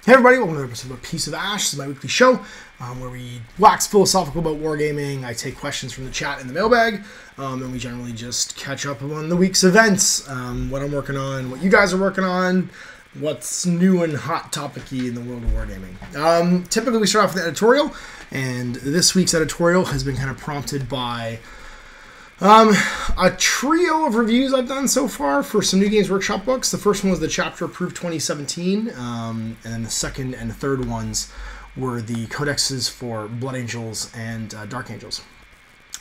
Hey everybody, welcome to another episode of A Piece of Ash. This is my weekly show where we wax philosophical about wargaming. I take questions from the chat in the mailbag, and we generally just catch up on the week's events, what I'm working on, what you guys are working on, what's new and hot topic-y in the world of wargaming. Typically we start off with the editorial, and this week's editorial has been kind of prompted by a trio of reviews I've done so far for some New Games Workshop books. The first one was the Chapter Approved 2017, and then the second and the third ones were the Codexes for Blood Angels and Dark Angels.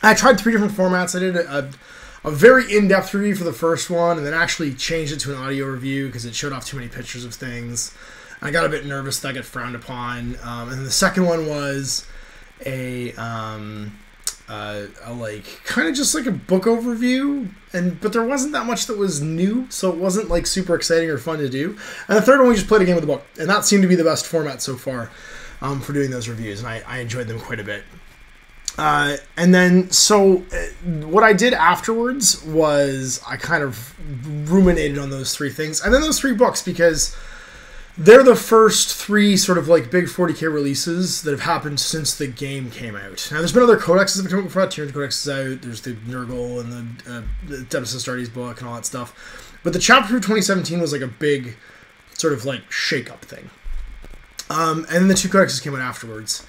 I tried 3 different formats. I did a very in-depth review for the first one, and then actually changed it to an audio review because it showed off too many pictures of things. I got a bit nervous that I got frowned upon. And then the second one was like kind of just like a book overview, but there wasn't that much that was new, so it wasn't like super exciting or fun to do. And the third one we just played a game with the book, and that seemed to be the best format so far for doing those reviews, and I enjoyed them quite a bit. And then so what I did afterwards was I kind of ruminated on those 3 things, and then those 3 books, because they're the first 3 sort of like big 40k releases that have happened since the game came out. Now, there's been other codexes that have come out before that. Tyranid Codex is out. There's the Nurgle and the Demis Astartes book and all that stuff. But the Chapter Approved 2017 was like a big sort of like shake-up thing. And then the 2 codexes came out afterwards.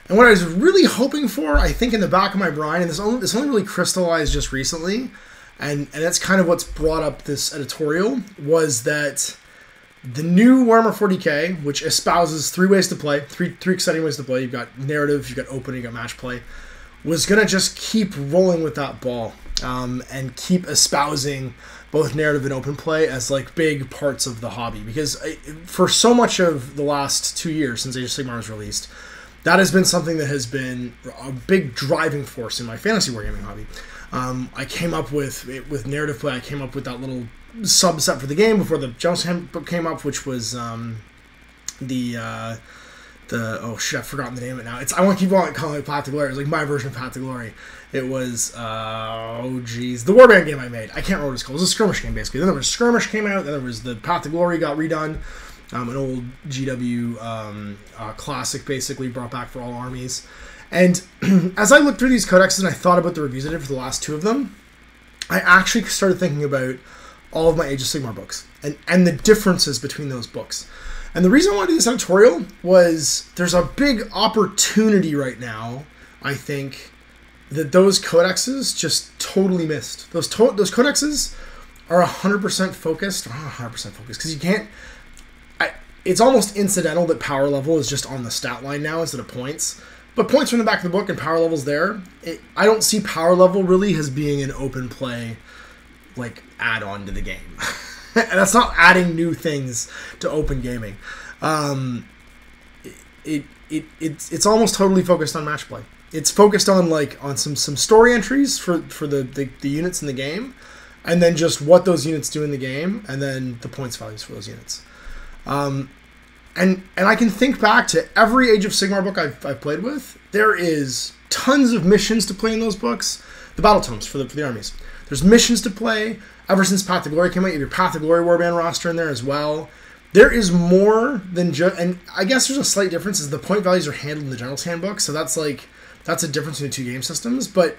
And what I was really hoping for, I think in the back of my brain, and this only really crystallized just recently, and that's kind of what's brought up this editorial, was that the new Warhammer 40k, which espouses 3 ways to play, three exciting ways to play. You've got narrative, you've got open, you've got match play, was going to just keep rolling with that ball and keep espousing both narrative and open play as like big parts of the hobby. Because for so much of the last 2 years since Age of Sigmar was released, that has been something that has been a big driving force in my fantasy wargaming hobby. I came up with narrative play. I came up with that little subset for the game before the Jones book came up, which was oh shit, I've forgotten the name of it now. I want to keep calling it Path to Glory. It was like my version of Path to Glory. It was the Warband game I made. I can't remember what it's called. It was a skirmish game basically. Then there was Skirmish came out. Then there was the Path to Glory got redone. An old GW classic basically brought back for all armies. And as I looked through these codexes and I thought about the reviews I did for the last 2 of them, I actually started thinking about all of my Age of Sigmar books and the differences between those books. And the reason I want to do this editorial was there's a big opportunity right now, I think, that those codexes just totally missed. Those codexes are 100% focused, or not 100% focused, because you can't... it's almost incidental that power level is just on the stat line now instead of points. But points from the back of the book and power level's there. I don't see power level really as being an open play like add-on to the game. And that's not adding new things to open gaming. It's almost totally focused on match play. It's focused on some story entries for the units in the game, and then just what those units do in the game, and then the points values for those units. And I can think back to every Age of Sigmar book I've played with. There is tons of missions to play in those books. The battle tomes for the armies. There's missions to play. Ever since Path to Glory came out, you have your Path to Glory Warband roster in there as well. There is more than just... And I guess there's a slight difference is the point values are handled in the General's Handbook, so that's a difference in the 2 game systems. But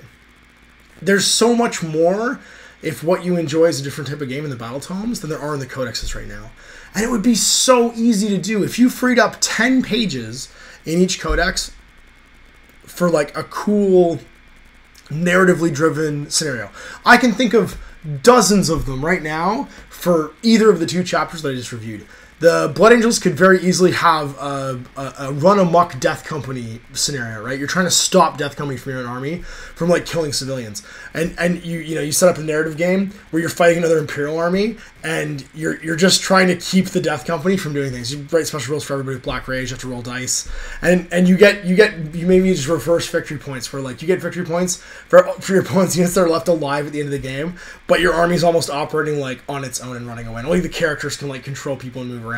there's so much more if what you enjoy is a different type of game in the battle tomes than there are in the codexes right now. And it would be so easy to do if you freed up 10 pages in each codex for like a cool narratively driven scenario. I can think of dozens of them right now for either of the 2 chapters that I just reviewed. The Blood Angels could very easily have a run-amok Death Company scenario, right? You're trying to stop Death Company from your own army from, like, killing civilians. And you set up a narrative game where you're fighting another Imperial army, and you're just trying to keep the Death Company from doing things. You write special rules for everybody with Black Rage, you have to roll dice. And you maybe just reverse victory points, where, like, you get victory points for your opponent's units that are left alive at the end of the game, but your army's almost operating, like, on its own and running away. And only the characters can, like, control people and move around.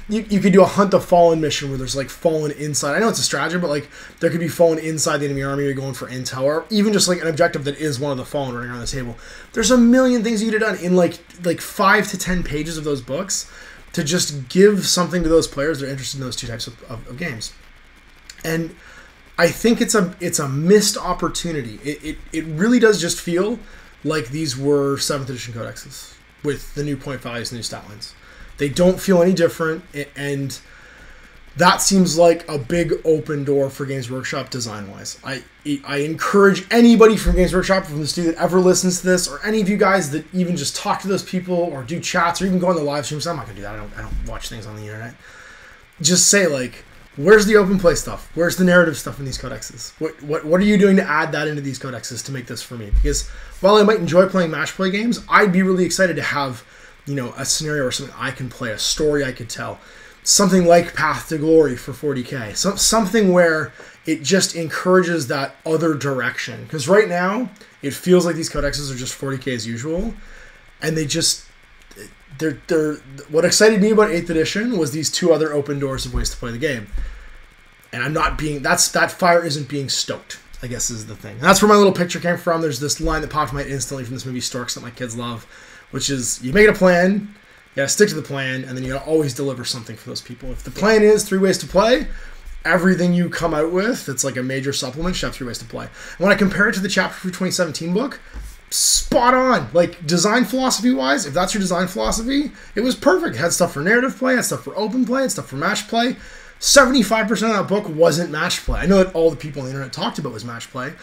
You could do a Hunt the Fallen mission where there's like Fallen inside. I know it's a strategy, but like there could be Fallen inside the enemy army. You're going for intel, or even just like an objective that is one of the Fallen running around the table. There's a million things you could have done in like 5 to 10 pages of those books to just give something to those players that are interested in those two types of games. And I think it's a missed opportunity. It really does just feel like these were 7th edition codexes with the new point values and new stat lines. They don't feel any different, and that seems like a big open door for Games Workshop design-wise. I encourage anybody from Games Workshop, from the studio that ever listens to this, or any of you guys that even just talk to those people or do chats or even go on the live streams. I'm not going to do that. I don't watch things on the internet. Just say, like, where's the open play stuff? Where's the narrative stuff in these codexes? What are you doing to add that into these codexes to make this for me? Because while I might enjoy playing match play games, I'd be really excited to have, you know, a scenario or something I can play, a story I could tell. Something like Path to Glory for 40k. Something where it just encourages that other direction. Because right now, it feels like these codexes are just 40k as usual. And they just... They're what excited me about 8th edition was these two other open doors of ways to play the game. And I'm not being... that fire isn't being stoked, I guess is the thing. And that's where my little picture came from. There's this line that popped in my head instantly from this movie Storks that my kids love, which is, you make it a plan, you gotta stick to the plan, and then you gotta always deliver something for those people. If the plan is 3 ways to play, everything you come out with that's like a major supplement should have 3 ways to play. And when I compare it to the Chapter 3 2017 book, spot on. Like, design philosophy wise, if that's your design philosophy, it was perfect. It had stuff for narrative play, it had stuff for open play, it had stuff for match play. 75% of that book wasn't match play. I know that all the people on the internet talked about was match play,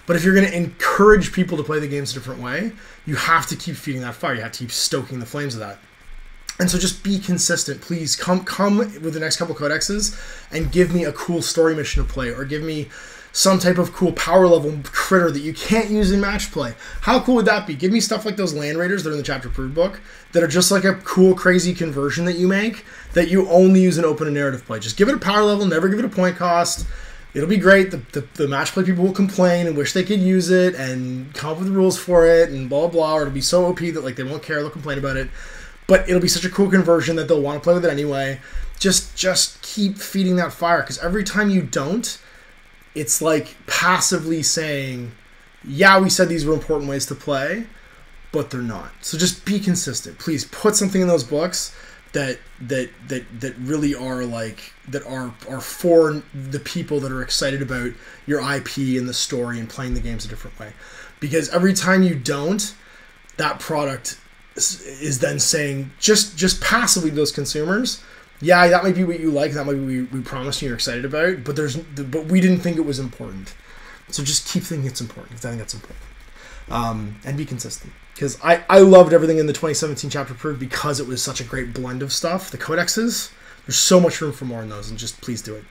but if you're going to encourage people to play the games a different way, you have to keep feeding that fire. You have to keep stoking the flames of that. And so just be consistent. Please come with the next couple codexes and give me a cool story mission to play, or give me some type of cool power level critter that you can't use in match play. How cool would that be? Give me stuff like those land raiders that are in the Chapter Approved book that are just like a cool, crazy conversion that you make that you only use in open and narrative play. Just give it a power level, never give it a point cost. It'll be great. The match play people will complain and wish they could use it and come up with rules for it and blah, blah, or it'll be so OP that like they won't care, they'll complain about it. But it'll be such a cool conversion that they'll want to play with it anyway. Just keep feeding that fire, because every time you don't, it's like passively saying, yeah, we said these were important ways to play, but they're not. So just be consistent. Please put something in those books that really are like, that are for the people that are excited about your IP and the story and playing the games a different way. Because every time you don't, that product is then saying just passively to those consumers, yeah, that might be what you like, that might be what we promised you you're excited about, but we didn't think it was important. So just keep thinking it's important, because I think that's important. And be consistent. Because I loved everything in the 2017 Chapter Approved because it was such a great blend of stuff. The codexes, there's so much room for more in those, and just please do it.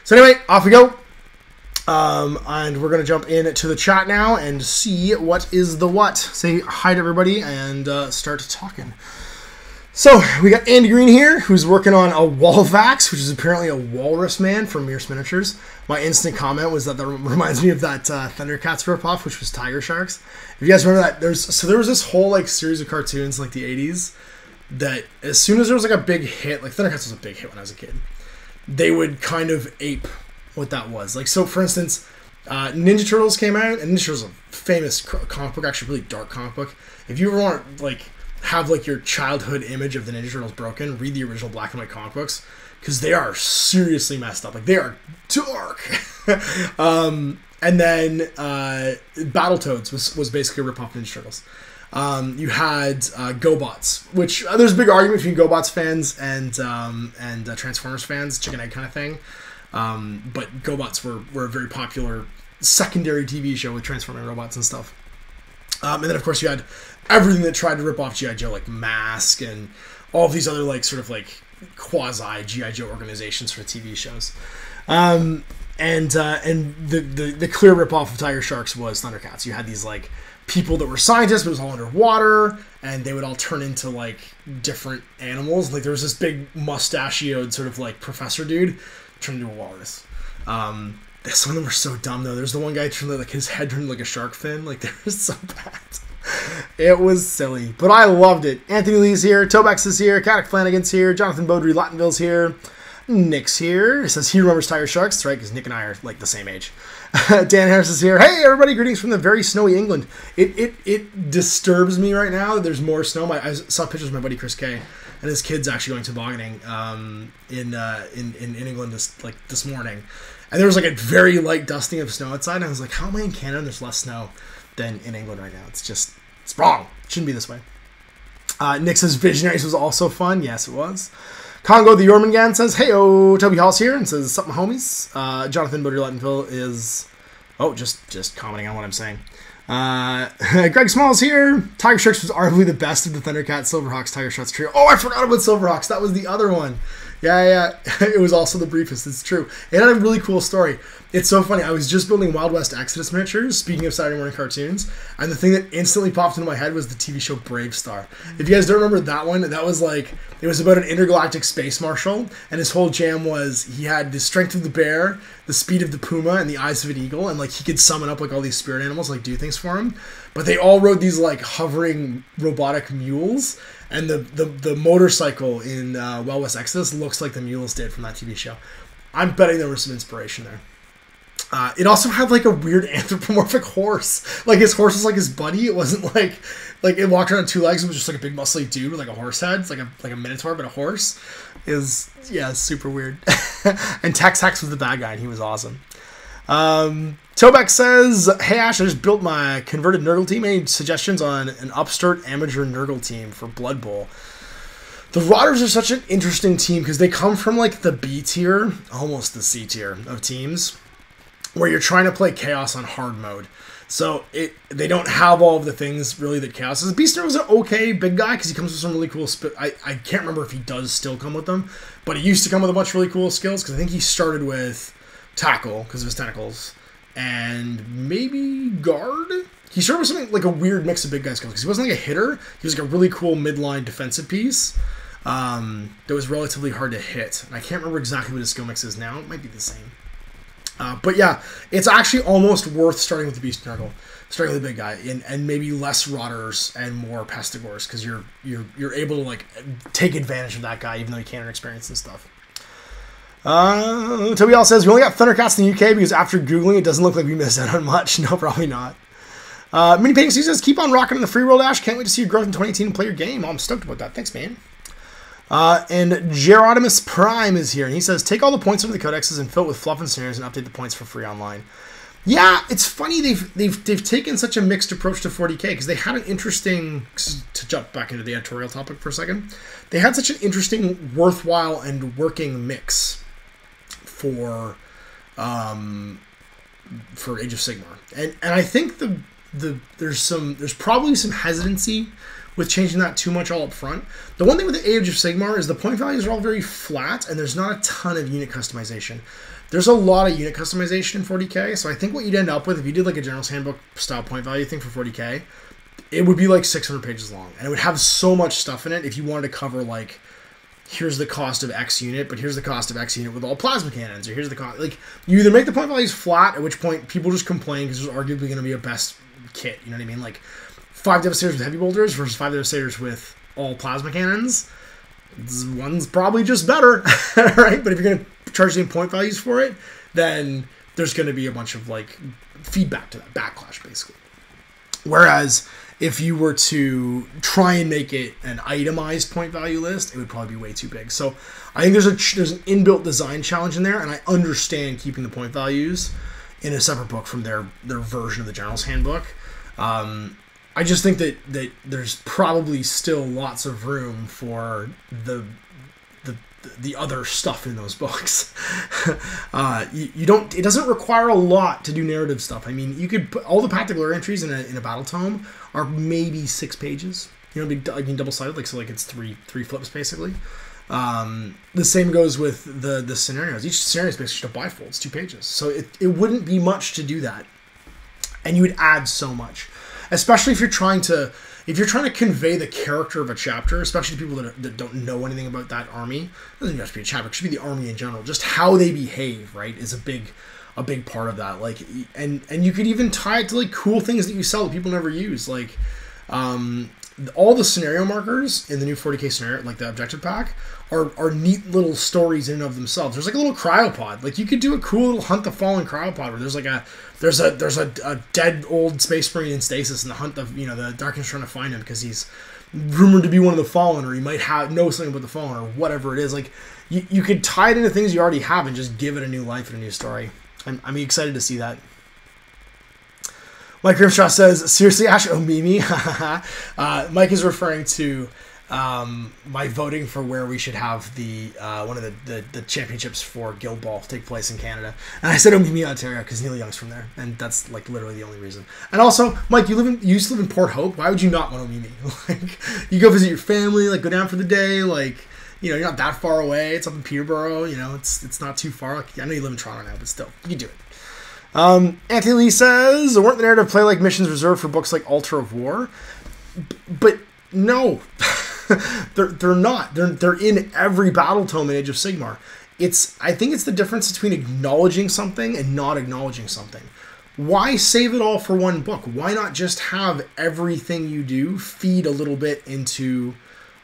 So anyway, off we go. And we're going to jump into the chat now and see what is the what. Say hi to everybody and start talking. So, we got Andy Green here, who's working on a Walvax, which is apparently a walrus man from Mears Miniatures. My instant comment was that reminds me of that Thundercats ripoff, which was Tiger Sharks. If you guys remember that, there was this whole like series of cartoons in like the 80s that as soon as there was like a big hit, like Thundercats was a big hit when I was a kid, they would kind of ape what that was. Like, so for instance, Ninja Turtles came out, and Ninja Turtles is a famous comic book, actually really dark comic book. If you ever want to like have like your childhood image of the Ninja Turtles broken, read the original black and white comic books, because they are seriously messed up. Like, they are dark. And then Battletoads was basically a ripoff of Ninja Turtles. You had GoBots, which there's a big argument between GoBots fans and Transformers fans, chicken egg kind of thing. But GoBots were a very popular secondary TV show with transforming robots and stuff. And then, of course, you had everything that tried to rip off G.I. Joe, like Mask and all of these other, like, sort of, like, quasi G.I. Joe organizations for TV shows. And the clear rip-off of Tiger Sharks was Thundercats. You had these, like, people that were scientists, but it was all underwater, and they would all turn into, like, different animals. Like, there was this big mustachioed sort of, like, professor dude turned into a walrus. Some of them were so dumb, though. There's the one guy turned, like, his head turned like a shark fin. Like, they were so bad. It was silly, but I loved it. Anthony Lee's here, Tobex is here, Caddick Flanagan's here, Jonathan Beaudry Lattonville's here, Nick's here. He says he remembers Tiger Sharks. That's right, because Nick and I are like the same age. Dan Harris is here. Hey, everybody. Greetings from the very snowy England. It disturbs me right now that there's more snow. I saw pictures of my buddy Chris Kay and his kids actually going tobogganing in England this morning. And there was like a very light dusting of snow outside. And I was like, how am I in Canada and there's less snow than in England right now? It's wrong. It shouldn't be this way. Nick says Visionaries was also fun. Yes, it was. Congo the Jormungand says, hey-o, Toby Hall's here and says, something homies. Jonathan Booter Lettonville is, just commenting on what I'm saying. Greg Small's here. Tiger Sharks was arguably the best of the Thundercats, Silverhawks, Tiger Sharks trio. Oh, I forgot about Silverhawks. That was the other one. Yeah. It was also the briefest. It's true. It had a really cool story. It's so funny. I was just building Wild West Exodus miniatures, speaking of Saturday morning cartoons, and the thing that instantly popped into my head was the TV show Brave Star. If you guys don't remember that one, that was like, it was about an intergalactic space marshal, and his whole jam was he had the strength of the bear, the speed of the puma, and the eyes of an eagle, and like he could summon up like all these spirit animals, like do things for him. But they all rode these like hovering robotic mules, and the motorcycle in Wild West Exodus looks like the mules did from that TV show. I'm betting there was some inspiration there. It also had like a weird anthropomorphic horse. Like his horse was like his buddy. It wasn't like it walked around on two legs. It was just like a big muscly dude with like a horse head. It's like a minotaur, but a horse. Is super weird. And Tex Hex was the bad guy, and he was awesome. Tobeck says, hey Ash, I just built my converted Nurgle team. Any suggestions on an upstart amateur Nurgle team for Blood Bowl? The Rotters are such an interesting team because they come from like the B tier, almost the C tier of teams, where you're trying to play Chaos on hard mode. So they don't have all of the things really that Chaos is. Beastner was an okay big guy because he comes with some really cool... I can't remember if he does still come with them, but he used to come with a bunch of really cool skills because I think he started with Tackle because of his tentacles and maybe Guard? He started with something like a weird mix of big guy skills because he wasn't like a hitter. He was like a really cool midline defensive piece that was relatively hard to hit. And I can't remember exactly what his skill mix is now. It might be the same. But yeah, it's actually almost worth starting with the Beast Nurgle, starting with the big guy, and maybe less Rotters and more Pestigors, because you're able to like take advantage of that guy, even though you can't earn experience and stuff. Toby All says we only got Thundercats in the UK because after googling, it doesn't look like we missed out on much. No, probably not. Mini Painting says keep on rocking in the free world, Ash. Can't wait to see your growth in 2018 and play your game. Oh, I'm stoked about that. Thanks, man. And Gerodimus Prime is here, and he says, take all the points from the codexes and fill it with fluff and scenarios and update the points for free online. Yeah, it's funny they've taken such a mixed approach to 40k because they had an interesting, to jump back into the editorial topic for a second, they had such an interesting, worthwhile, and working mix for Age of Sigmar. And I think there's probably some hesitancy with changing that too much all up front. The one thing with the Age of Sigmar is the point values are all very flat, and there's not a ton of unit customization. There's a lot of unit customization in 40k, so I think what you'd end up with, if you did like a General's Handbook style point value thing for 40k, it would be like 600 pages long, and it would have so much stuff in it if you wanted to cover like, here's the cost of X unit, but here's the cost of X unit with all plasma cannons, or here's the cost, like, you either make the point values flat, at which point people just complain because there's arguably going to be a best kit, you know what I mean? Like, 5 Devastators with heavy bolters versus 5 Devastators with all plasma cannons. One's probably just better, right? But if you're going to charge the point values for it, then there's going to be a bunch of like feedback to that, backlash basically. Whereas if you were to try and make it an itemized point value list, it would probably be way too big. So I think there's an inbuilt design challenge in there, and I understand keeping the point values in a separate book from their version of the General's Handbook. I just think that there's probably still lots of room for the other stuff in those books. It doesn't require a lot to do narrative stuff. I mean, you could put all the Path to Glory entries in a battle tome are maybe 6 pages. You know, I mean double-sided, like so, like it's three flips basically. The same goes with the scenarios. Each scenario is basically just a bifold. It's 2 pages, so it wouldn't be much to do that, and you would add so much. Especially if you're trying to convey the character of a chapter, especially to people that don't know anything about that army. It doesn't have to be a chapter; it should be the army in general. Just how they behave, right, is a big part of that. Like, and you could even tie it to like cool things that you sell that people never use. Like, all the scenario markers in the new 40k scenario, like the objective pack, are neat little stories in and of themselves. There's like a little cryopod. Like you could do a cool little Hunt the Fallen cryopod where there's like a dead old space marine in stasis, and the hunt of the Darkness trying to find him because he's rumored to be one of the Fallen, or he might know something about the Fallen, or whatever it is. Like you could tie it into things you already have and just give it a new life and a new story. I'm excited to see that. Mike Grimshaw says, seriously, Ash, oh, Mimi? Mike is referring to my voting for where we should have the one of the championships for Guild Ball take place in Canada. And I said Omimi, Ontario, because Neil Young's from there. And that's like literally the only reason. And also, Mike, you used to live in Port Hope. Why would you not want Omimi? Like, you go visit your family, like go down for the day, like, you're not that far away. It's up in Peterborough, it's not too far. Like, I know you live in Toronto now, but still, you can do it. Anthony Lee says, weren't the narrative play like missions reserved for books like Altar of War? But no, they're not. They're in every battle tome in Age of Sigmar. I think it's the difference between acknowledging something and not acknowledging something. Why save it all for one book? Why not just have everything you do feed a little bit into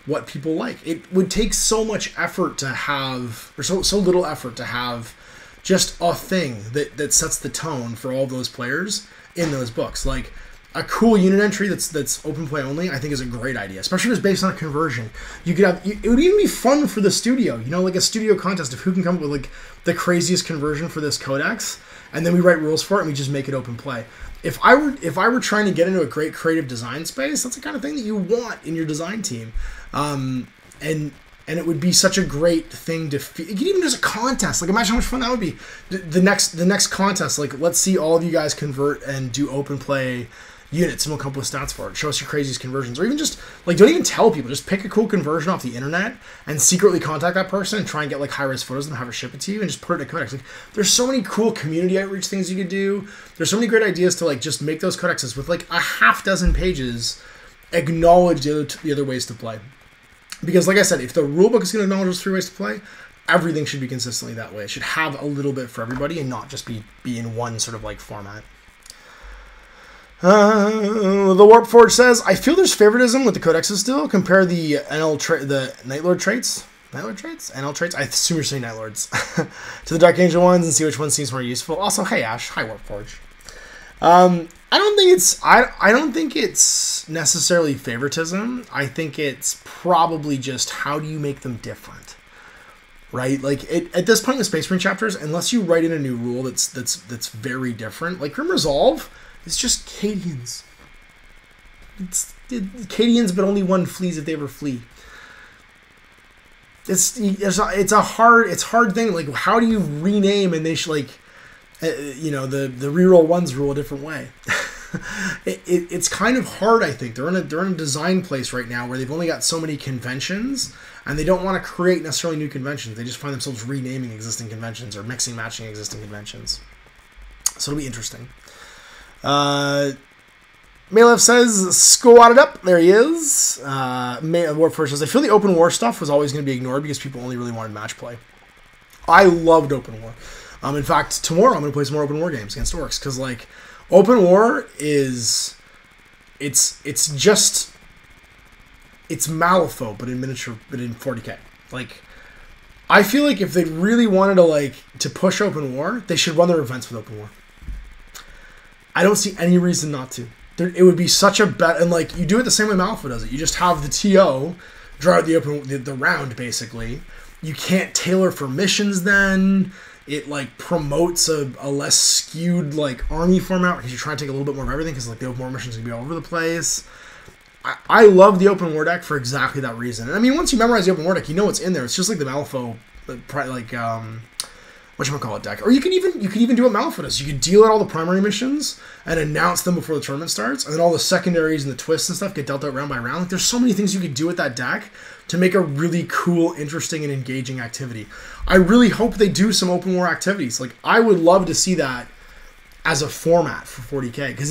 what people like? It would take so much effort to have, or so little effort to have just a thing that sets the tone for all those players in those books. Like a cool unit entry that's open play only, I think is a great idea, especially if it's based on a conversion. You could have, it would even be fun for the studio, like a studio contest of who can come up with like the craziest conversion for this codex, and then we write rules for it and we just make it open play. If I were trying to get into a great creative design space, that's the kind of thing that you want in your design team. And it would be such a great thing to you could even do a contest. Like, imagine how much fun that would be. The next contest, like, let's see all of you guys convert and do open play units, and we'll come up with stats for it. Show us your craziest conversions. Or even just, like, don't even tell people. Just pick a cool conversion off the internet and secretly contact that person and try and get, like, high-res photos of them, have her ship it to you, and just put it in a codex. Like, there's so many cool community outreach things you could do. There's so many great ideas to, like, just make those codexes with, like, a half dozen pages acknowledge the other ways to play. Because, like I said, if the rulebook is going to acknowledge those 3 ways to play, everything should be consistently that way. It should have a little bit for everybody and not just be in one sort of like format. The Warp Forge says, I feel there's favoritism with the codexes still. Compare the the Nightlord traits. Nightlord traits? NL traits? I assume you're saying Nightlords. To the Dark Angel ones and see which one seems more useful. Also, hey Ash. Hi Warp Forge. I don't think it's necessarily favoritism. I think it's probably just how do you make them different, right? Like at this point in the Space Marine chapters, unless you write in a new rule that's very different, like Grim Resolve, it's just Cadians. It's Cadians, but only one flees if they ever flee. It's a hard thing. Like, how do you rename and they should like. The reroll ones rule a different way. It's kind of hard, I think. They're in a design place right now where they've only got so many conventions, and they don't want to create necessarily new conventions. They just find themselves renaming existing conventions or mixing, matching existing conventions. So it'll be interesting. Malev says, squatted up. There he is. Warforge says, I feel the open war stuff was always going to be ignored because people only really wanted match play. I loved open war. In fact, tomorrow I'm going to play some more open war games against orcs, because like open war is it's Malifaux but in miniature, but in 40k. Like, I feel like if they really wanted to push open war, they should run their events with open war. I don't see any reason not to. It would be such a bet, and like you do it the same way Malifaux does it. You just have the TO draw out the round basically. You can't tailor for missions then. It like promotes a less skewed like army format because you try to take a little bit more of everything because like the open war missions can be all over the place. I love the open war deck for exactly that reason. And I mean, once you memorize the open war deck, you know what's in there. It's just like the Malifaux, whatchamacallit deck. Or you can even do what Malifaux does. You could deal out all the primary missions and announce them before the tournament starts, and then all the secondaries and the twists and stuff get dealt out round by round. Like, there's so many things you could do with that deck to make a really cool, interesting, and engaging activity. I really hope they do some open war activities. Like, I would love to see that as a format for 40k, because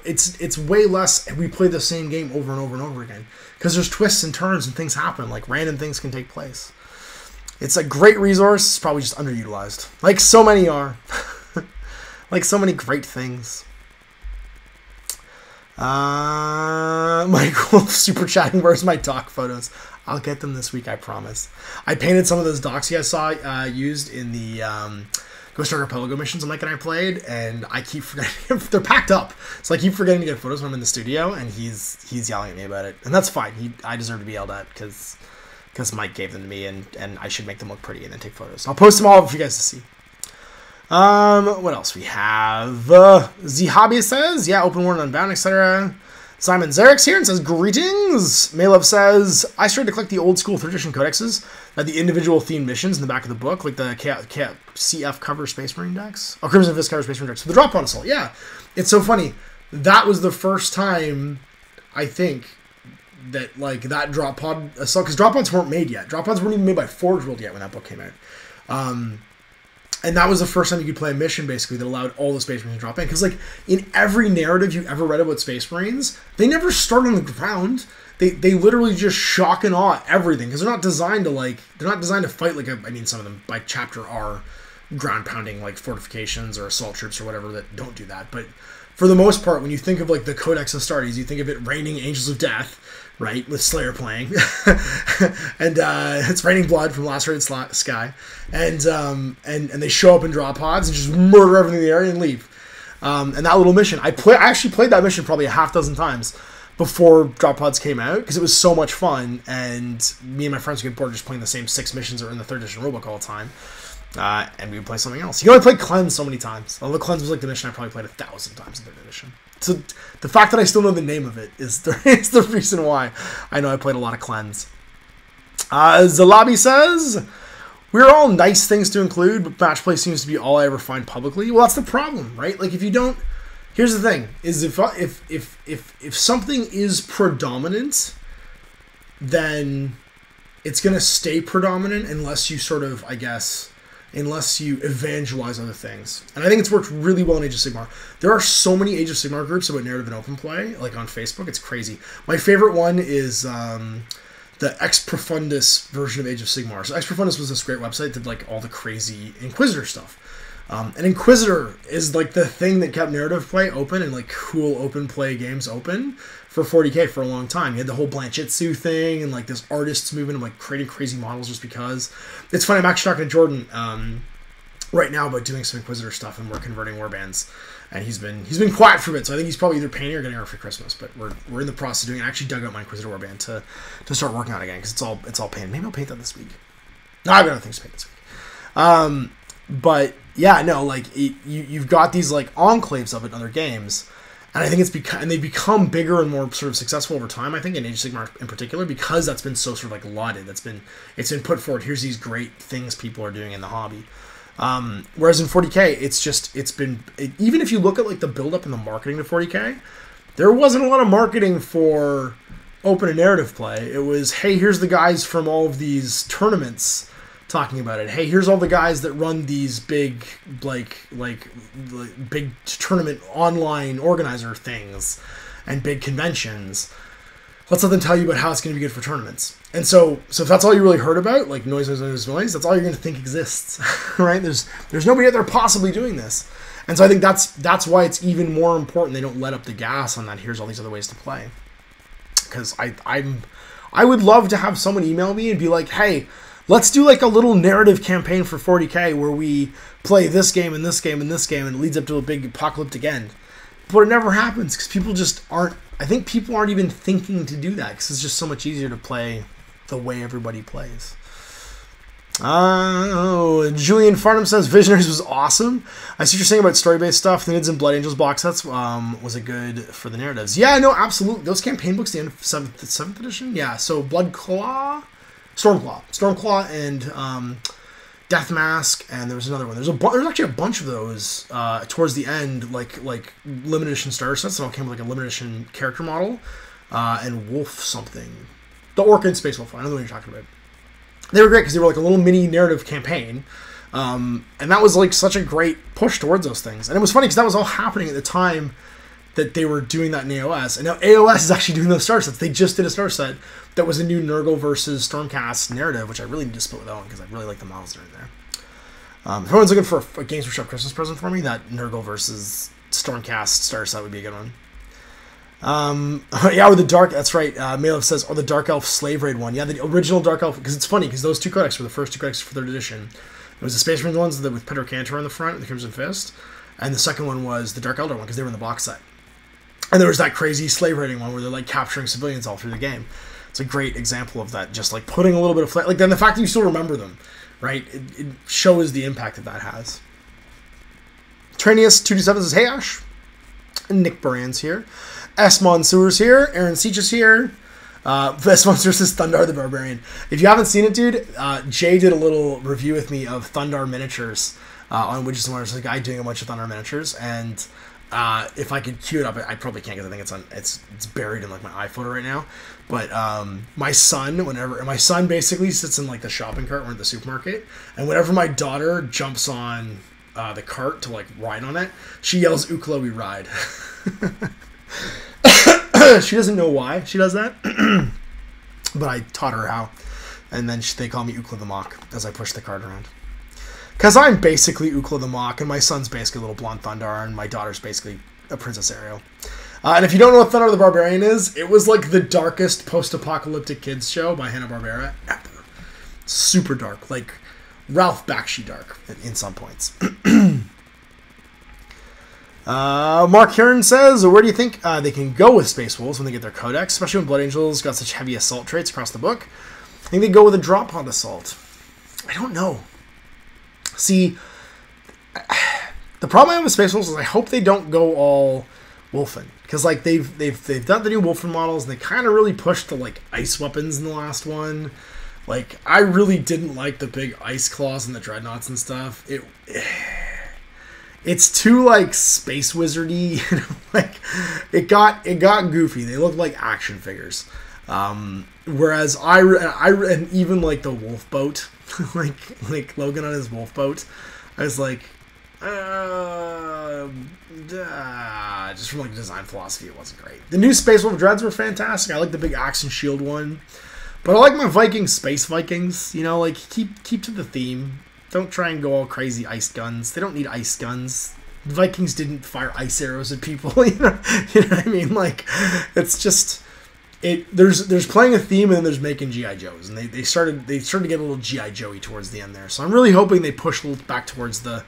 it's way less we play the same game over and over and over again, because there's twists and turns and things happen, like random things can take place. It's a great resource. It's probably just underutilized, like so many are. Like so many great things. Michael super chatting, where's my doc photos? I'll get them this week, I promise. I painted some of those docs you guys saw used in the Ghost Archipelago missions Mike and I played, and I keep forgetting. They're packed up, so I keep forgetting to get photos when I'm in the studio, and he's yelling at me about it, and that's fine. I deserve to be yelled at because Mike gave them to me, and I should make them look pretty and then take photos. I'll post them all for you guys to see. What else we have? Z Hobby says, yeah, open world, unbound, etc. Simon Zarek's here and says, greetings. Maylove says, I started to collect the old school 3rd edition codexes, the individual themed missions in the back of the book, like the CF cover Space Marine decks. Oh, Crimson Fist cover Space Marine decks. So the drop pod assault, yeah. It's so funny. That was the first time, I think, that like that drop pod assault, because drop pods weren't made yet. Drop pods weren't even made by Forge World yet when that book came out. And that was the first time you could play a mission, basically, that allowed all the Space Marines to drop in. Because, like, in every narrative you ever read about Space Marines, they never start on the ground. They literally just shock and awe everything. Because they're not designed to, like, they're not designed to fight, like, I mean, some of them, by chapter, are ground-pounding, like, fortifications or assault troops or whatever that don't do that. But for the most part, when you think of, like, the Codex Astartes, you think of it raining Angels of Death, right, with Slayer playing, and it's raining blood from Lacerated Sky, and they show up in drop pods and just murder everything in the area and leave. And that little mission, I actually played that mission probably a half dozen times before drop pods came out, because it was so much fun, and me and my friends would get bored just playing the same 6 missions that were in the 3rd edition rulebook all the time, and we would play something else. You can only play Cleanse so many times. Although Cleanse was like the mission I probably played 1,000 times in 3rd edition. So the fact that I still know the name of it is the reason why I know I played a lot of Cleanse. Zalabi says, we're all nice things to include, but match play seems to be all I ever find publicly. Well, that's the problem, right? Like, if you don't... Here's the thing, is if something is predominant, then it's going to stay predominant unless you sort of, I guess... unless you evangelize other things. And I think it's worked really well in Age of Sigmar. There are so many Age of Sigmar groups about narrative and open play, like on Facebook. It's crazy. My favorite one is the Ex Profundis version of Age of Sigmar. So Ex Profundis was this great website that did like all the crazy Inquisitor stuff. And Inquisitor is like the thing that kept narrative play open and like cool open play games open for 40k for a long time. You had the whole Blanchitsu thing and like this artists movement of like creating crazy models just because. It's funny, I'm actually talking to Jordan right now about doing some Inquisitor stuff, and we're converting warbands. And he's been quiet for a bit, so I think he's probably either painting or getting her for Christmas. But we're in the process of doing it. I actually dug out my Inquisitor warband to start working on it again, because it's all painted. Maybe I'll paint that this week. No, I've got other things to paint this week. But yeah, no, like you've got these like enclaves of it in other games, and I think they've become bigger and more sort of successful over time. I think in Age of Sigmar in particular, because that's been so sort of like lauded. It's been put forward. Here's these great things people are doing in the hobby. Whereas in 40k, even if you look at like the build up and the marketing to 40k, there wasn't a lot of marketing for open and narrative play. It was, hey, here's the guys from all of these tournaments talking about it. Hey, here's all the guys that run these big big tournament online organizer things and big conventions. Let's let them tell you about how it's going to be good for tournaments. And so if that's all you really heard about, like noise, that's all you're going to think exists, right? There's nobody out there possibly doing this. And so I think that's why it's even more important they don't let up the gas on that. Here's all these other ways to play. Because I would love to have someone email me and be like, hey, let's do like a little narrative campaign for 40k where we play this game and this game and this game and it leads up to a big apocalyptic end. But it never happens because people just aren't... I think people aren't even thinking to do that because it's just so much easier to play the way everybody plays. Julian Farnham says Visionaries was awesome. I see what you're saying about story-based stuff. The Nids and Blood Angels box sets was a good for the narratives. Yeah, no, absolutely. Those campaign books, the end of 7th edition? Yeah, so Bloodclaw... Stormclaw and Death Mask, and there was another one. There's actually a bunch of those towards the end, like limited edition starter sets that all came with like a limited edition character model and Wolf something. The Orc and Space Wolf. I know what you're talking about. They were great because they were like a little mini narrative campaign, and that was like such a great push towards those things. And it was funny because that was all happening at the time that they were doing that in AOS. And now AOS is actually doing those star sets. They just did a star set that was a new Nurgle versus Stormcast narrative, which I really need to split with that one because I really like the models that are in there. If anyone's looking for a Games Workshop Christmas present for me, that Nurgle versus Stormcast star set would be a good one. Yeah, or the Dark, that's right, Malev says, or the Dark Elf Slave Raid one. Yeah, the original Dark Elf, because it's funny, because those 2 codex were the first 2 codex for 3rd edition. It was the Space Marine ones with Pedro Cantor on the front, with the Crimson Fist, and the second one was the Dark Elder one, because they were in the box set. And there was that crazy slave raiding one where they're like capturing civilians all through the game. It's a great example of that, just like putting a little bit of flavor. Like, then the fact that you still remember them, right? It shows the impact that that has. Tranius227 says, hey Ash. Nick Buran's here. S. Monsour's here. Aaron Seach is here. S. Monsour says Thundar the Barbarian. If you haven't seen it, dude, Jay did a little review with me of Thundar miniatures on Widgets and Wonders. There's a guy doing a bunch of Thundar miniatures, and if I could cue it up, I probably can't, because I think it's buried in like my iPhoto right now. But my son basically sits in like the shopping cart. We're at the supermarket, and whenever my daughter jumps on the cart to like ride on it, she yells "Ukla, we ride." She doesn't know why she does that, but I taught her how, and then they call me Ukla the Mock as I push the cart around. Because I'm basically Ukla the Mock, and my son's basically a little blonde Thundar, and my daughter's basically a Princess Ariel. And if you don't know what Thundar the Barbarian is, it was like the darkest post-apocalyptic kids show by Hanna-Barbera ever. Super dark, like Ralph Bakshi dark in some points. Mark Hearn says, where do you think they can go with Space Wolves when they get their codex, especially when Blood Angels got such heavy assault traits across the book? I think they go with a drop pod assault. I don't know. See, the problem I have with Space Wolves is I hope they don't go all Wolfen, because like they've done the new Wolfen models, and they kind of really pushed the like ice weapons in the last one. Like, I really didn't like the big ice claws and the dreadnoughts and stuff. It's too like space wizardy, you know? Like it got goofy. They look like action figures. Whereas and even like the wolf boat, like Logan on his wolf boat, I was like, just from like design philosophy, it wasn't great. The new Space Wolf Dreads were fantastic. I like the big axe and shield one, but I like my Vikings, Space Vikings. You know, like keep to the theme. Don't try and go all crazy ice guns. They don't need ice guns. The Vikings didn't fire ice arrows at people. You know what I mean? Like, it's just there's playing a theme, and then there's making G.I. Joes, and they started to get a little G.I. Joey towards the end there. So I'm really hoping they push a little back towards the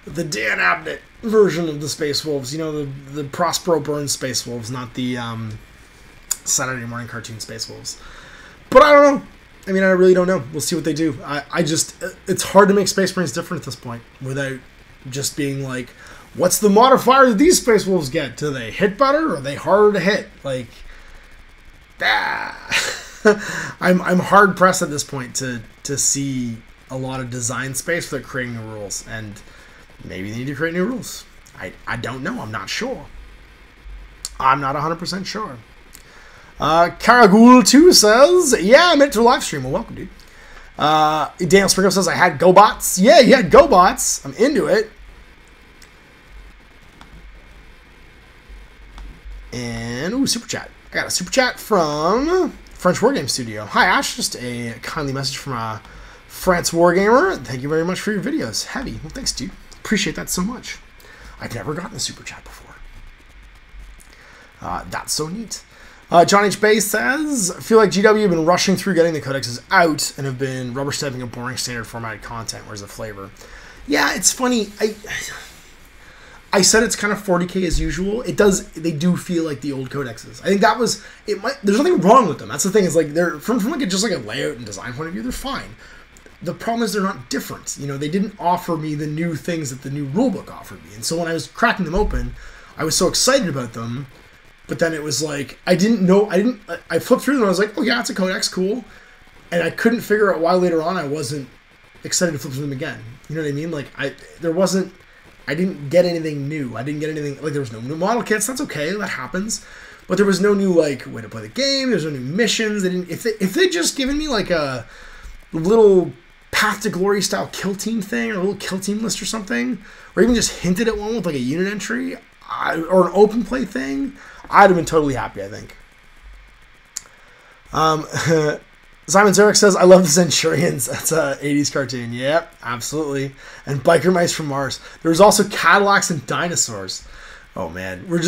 Dan Abnett version of the Space Wolves. You know, the Prospero Burns Space Wolves, not the Saturday morning cartoon Space Wolves. But I don't know. I mean, I really don't know. We'll see what they do. It's hard to make Space Marines different at this point without just being like, what's the modifier that these Space Wolves get? Do they hit better, or are they harder to hit? Like, I'm hard pressed at this point to see a lot of design space without creating new rules, and maybe they need to create new rules. I don't know. I'm not sure. I'm not 100% sure. Karagul2 says, yeah, I meant to live stream. Well, welcome, dude. Daniel Sprinkle says, I had GoBots. Yeah, you had GoBots. I'm into it. And, super chat. I got a super chat from French Wargame Studio. Hi, Ash. Just a kindly message from a France Wargamer. Thank you very much for your videos. Heavy. Well, thanks, dude. Appreciate that so much. I've never gotten a super chat before. That's so neat. John H. Bay says, I feel like GW have been rushing through getting the codexes out and have been rubber stamping a boring standard formatted content. Where's the flavor? Yeah, it's funny. I said it's kind of 40k as usual. They do feel like the old codexes. I think that was it. There's nothing wrong with them. That's the thing. Is like they're from like just like a layout and design point of view, they're fine. The problem is they're not different. You know, they didn't offer me the new things that the new rulebook offered me. And so when I was cracking them open, I was so excited about them. But then it was like, I flipped through them and I was like, oh yeah, it's a codex, cool. And I couldn't figure out why later on I wasn't excited to flip through them again. You know what I mean? Like, I didn't get anything new. I didn't get anything, like there was no new model kits, that's okay, that happens. But there was no new, like, way to play the game, there's no new missions. If they'd just given me like a little Path to Glory style kill team thing, or a little kill team list or something, or even just hinted at one with like a unit entry, or an open play thing, I'd have been totally happy, I think. Simon Zarek says, I love the Centurions. That's a 80s cartoon. Yep, absolutely. And Biker Mice from Mars. There was also Cadillacs and dinosaurs. Oh man, we're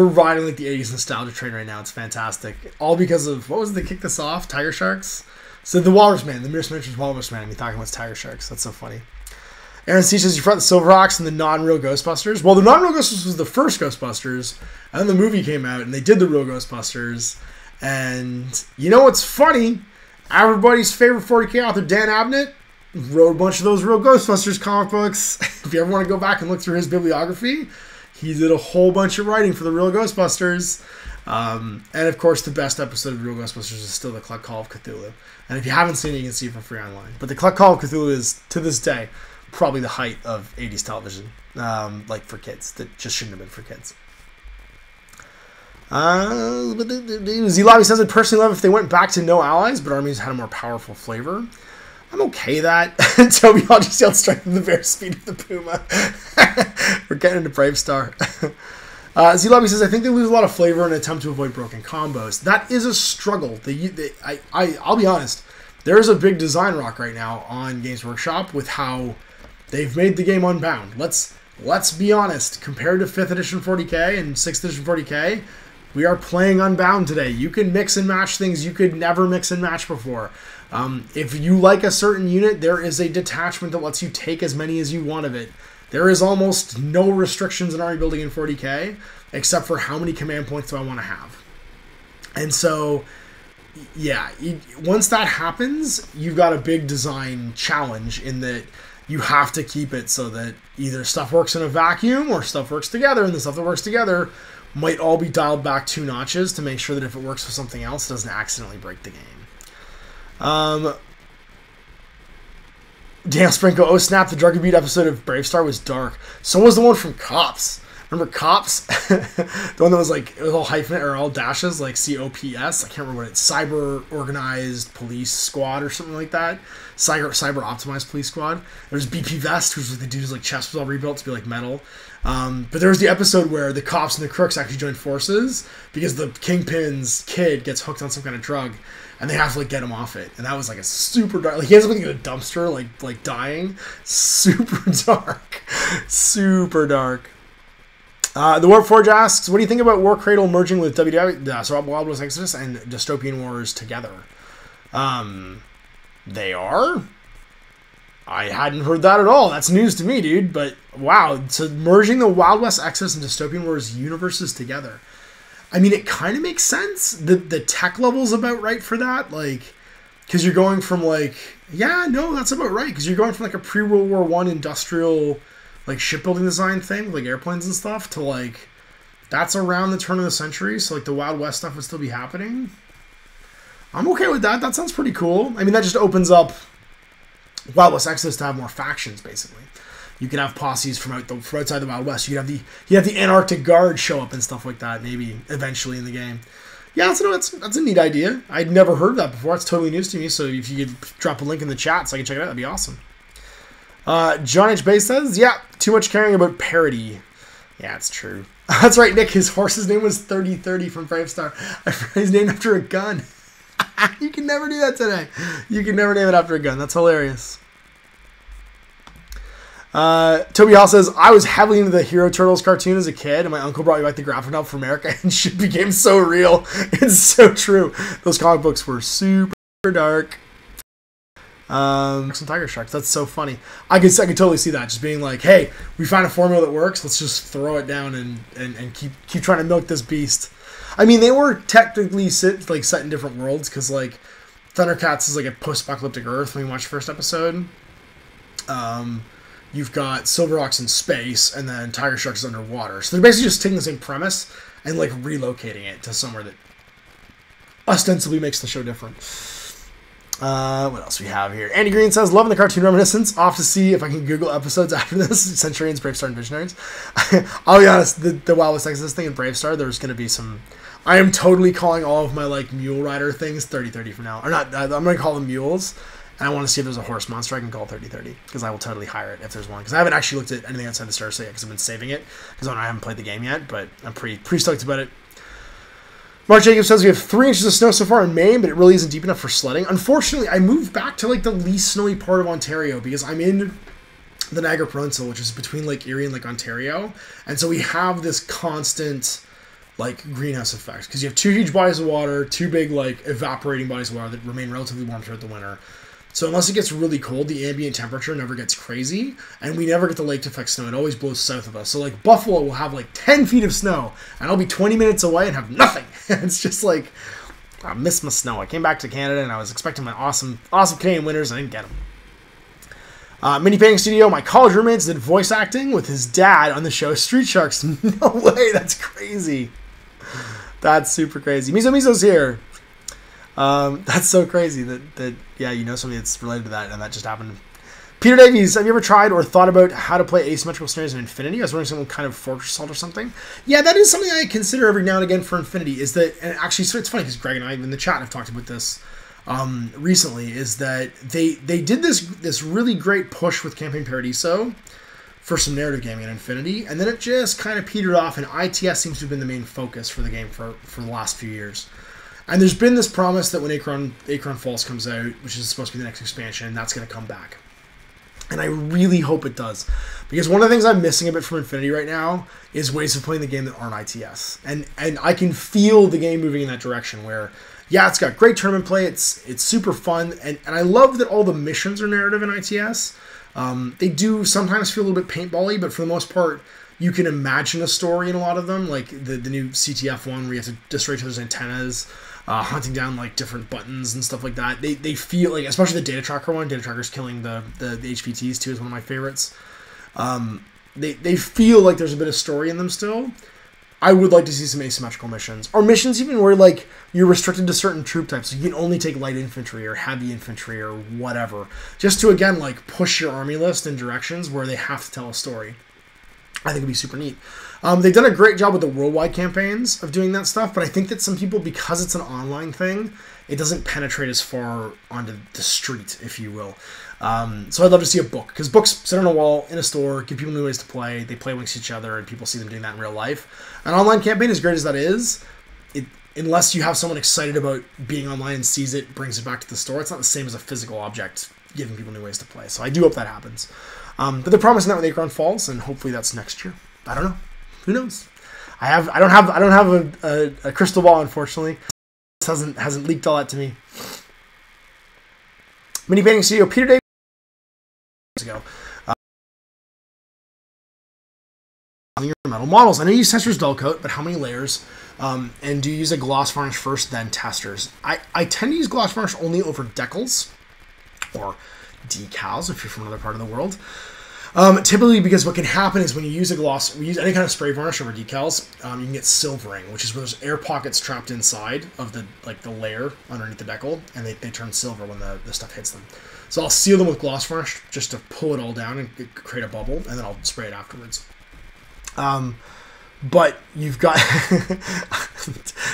riding like the 80s nostalgia train right now. It's fantastic. All because of, what was it that kicked us off? Tiger Sharks? So the Walrus Man, the Mirror's Miniatures Walrus Man, and me talking about Tiger Sharks. That's so funny. Aaron C says, you forgot the Silverhawks and the non-real Ghostbusters. Well, the non-real Ghostbusters was the first Ghostbusters, and then the movie came out, and they did the real Ghostbusters. And you know what's funny? Everybody's favorite 40K author, Dan Abnett, wrote a bunch of those real Ghostbusters comic books. If you ever want to go back and look through his bibliography, he did a whole bunch of writing for the real Ghostbusters. And of course, the best episode of Real Ghostbusters is still the Cluck Call of Cthulhu. And if you haven't seen it, you can see it for free online. But the Cluck Call of Cthulhu is, to this day, probably the height of 80s television. Like for kids. That just shouldn't have been for kids. Z-Lobby says, I'd personally love if they went back to no allies, but armies had a more powerful flavor. I'm okay with that. Toby Hall just yelled strength of the bear, speed of the puma. We're getting into Brave Star. Z-Lobby says, I think they lose a lot of flavor in an attempt to avoid broken combos. That is a struggle. I'll be honest. There's a big design rock right now on Games Workshop with how they've made the game Unbound. Let's be honest. Compared to 5th edition 40K and 6th edition 40K, we are playing Unbound today. You can mix and match things you could never mix and match before. If you like a certain unit, there is a detachment that lets you take as many as you want of it. There is almost no restrictions in army building in 40K, except for how many command points do I want to have. And so, yeah, once that happens, you've got a big design challenge in that you have to keep it so that either stuff works in a vacuum or stuff works together, and the stuff that works together might all be dialed back 2 notches to make sure that if it works for something else, it doesn't accidentally break the game. Daniel Sprinko, oh snap, the Drug Beat episode of Brave Star was dark. So was the one from Cops. Remember Cops? The one that was like, it was all hyphen or all dashes, like COPS. I can't remember what it's, Cyber Organized Police Squad or something like that. Cyber Optimized Police Squad. There was BP Vest, who's like the dude's like chest was all rebuilt to be like metal. But there was the episode where the cops and the crooks actually joined forces because the Kingpin's kid gets hooked on some kind of drug. And they have to like get him off it, and that was like a super dark. Like he ends up in a dumpster, like dying. Super dark, super dark. The Warforge asks, "What do you think about War Cradle merging with WW? So Wild West Exodus and Dystopian Wars together?" They are. I hadn't heard that at all. That's news to me, dude. But wow, so merging the Wild West Exodus and Dystopian Wars universes together. I mean, it kind of makes sense. The tech level's about right for that. Like, because you're going from like, yeah, no, that's about right. Because you're going from like a pre-World War I industrial, like shipbuilding design thing, like airplanes and stuff, to like, that's around the turn of the century. So like the Wild West stuff would still be happening. I'm okay with that. That sounds pretty cool. I mean, that just opens up Wild West Exodus to have more factions, basically. You can have posses from outside the Wild West. You have the Antarctic Guard show up and stuff like that. Maybe eventually in the game. Yeah, that's a neat idea. I'd never heard that before. It's totally news to me. So if you could drop a link in the chat so I can check it out, that'd be awesome. John H. Bay says, "Yeah, too much caring about parody." Yeah, it's true. That's right, Nick. His horse's name was 3030 from Brave Star. I forgot he's named after a gun. You can never do that today. You can never name it after a gun. That's hilarious. Toby Hall says, I was heavily into the Hero Turtles cartoon as a kid, and my uncle brought me back the graphic novel from America, and shit became so real. It's so true. Those comic books were super dark. Some Tiger Sharks. That's so funny. I could totally see that. Just being like, hey, we found a formula that works. Let's just throw it down and keep trying to milk this beast. I mean, they were technically set in different worlds, because like Thundercats is like a post-apocalyptic Earth when we watched the first episode. You've got Silverhawks in space, and then Tiger Sharks is underwater. So they're basically just taking the same premise and like relocating it to somewhere that ostensibly makes the show different. What else we have here? Andy Green says, loving the cartoon reminiscence. Off to see if I can Google episodes after this. Centurions, Brave Star, and Visionaries. I'll be honest, the Wild West Exodus thing in Brave Star, there's going to be some... I am totally calling all of my like Mule Rider things 3030 from now. Or not, I'm going to call them mules. And I want to see if there's a horse monster I can call 3030. Because I will totally hire it if there's one. Because I haven't actually looked at anything outside the Star yet, because I've been saving it. Because I haven't played the game yet. But I'm pretty stoked about it. Mark Jacobs says we have 3 inches of snow so far in Maine, but it really isn't deep enough for sledding. Unfortunately, I moved back to like the least snowy part of Ontario because I'm in the Niagara Peninsula, which is between Lake Erie and Lake Ontario. And so we have this constant, like, greenhouse effect. Because you have two huge bodies of water, two big, like, evaporating bodies of water that remain relatively warm throughout the winter. So unless it gets really cold, the ambient temperature never gets crazy. And we never get the lake to affect snow. It always blows south of us. So, like, Buffalo will have, like, 10 feet of snow. And I'll be 20 minutes away and have nothing. It's just, like, I miss my snow. I came back to Canada, and I was expecting my awesome Canadian winters. I didn't get them. Mini Painting Studio, my college roommates did voice acting with his dad on the show Street Sharks. No way, that's crazy. That's super crazy. Mizo's here. That's so crazy that yeah, you know somebody that's related to that, and that just happened. Peter Davies, have you ever tried or thought about how to play asymmetrical scenarios in Infinity? I was wondering something kind of Fortress Assault or something. Yeah, that is something I consider every now and again for Infinity, is that, and actually so it's funny because Greg and I in the chat have talked about this recently, is that they did this really great push with Campaign Paradiso for some narrative gaming in Infinity, and then it just kind of petered off, and ITS seems to have been the main focus for the game for the last few years. And there's been this promise that when Acheron Falls comes out, which is supposed to be the next expansion, that's going to come back. And I really hope it does. Because one of the things I'm missing a bit from Infinity right now is ways of playing the game that aren't ITS. And I can feel the game moving in that direction where, yeah, it's got great tournament play, it's super fun, and I love that all the missions are narrative in ITS. They do sometimes feel a little bit paintball-y, but for the most part, you can imagine a story in a lot of them, like the new CTF one where you have to destroy each other's antennas, hunting down like different buttons and stuff like that. They feel like, especially the Data Tracker one, Data Tracker's killing the HPTs too is one of my favorites. They feel like there's a bit of story in them still. I would like to see some asymmetrical missions, or missions even where like you're restricted to certain troop types. So you can only take light infantry or heavy infantry or whatever, just to again like push your army list in directions where they have to tell a story. I think it'd be super neat. They've done a great job with the worldwide campaigns of doing that stuff, but I think that some people, because it's an online thing, it doesn't penetrate as far onto the street, if you will. So I'd love to see a book, because books sit on a wall in a store, give people new ways to play, they play amongst each other, and people see them doing that in real life. An online campaign, as great as that is, unless you have someone excited about being online and sees it, brings it back to the store, it's not the same as a physical object giving people new ways to play. So I do hope that happens. But they're promising that with Acheron Falls, and hopefully that's next year. I don't know. Who knows? I don't have a crystal ball, unfortunately. This hasn't leaked all that to me. Mini Painting Studio, Peter Davies ago. Your metal models. I know you use Tester's dull coat, but how many layers? And do you use a gloss varnish first, then testers? I tend to use gloss varnish only over decals or decals if you're from another part of the world. Typically, because what can happen is when you use we use any kind of spray varnish over decals, you can get silvering, which is where there's air pockets trapped inside of the layer underneath the decal, and they turn silver when the stuff hits them. So I'll seal them with gloss varnish just to pull it all down and create a bubble, and then I'll spray it afterwards. But you've got...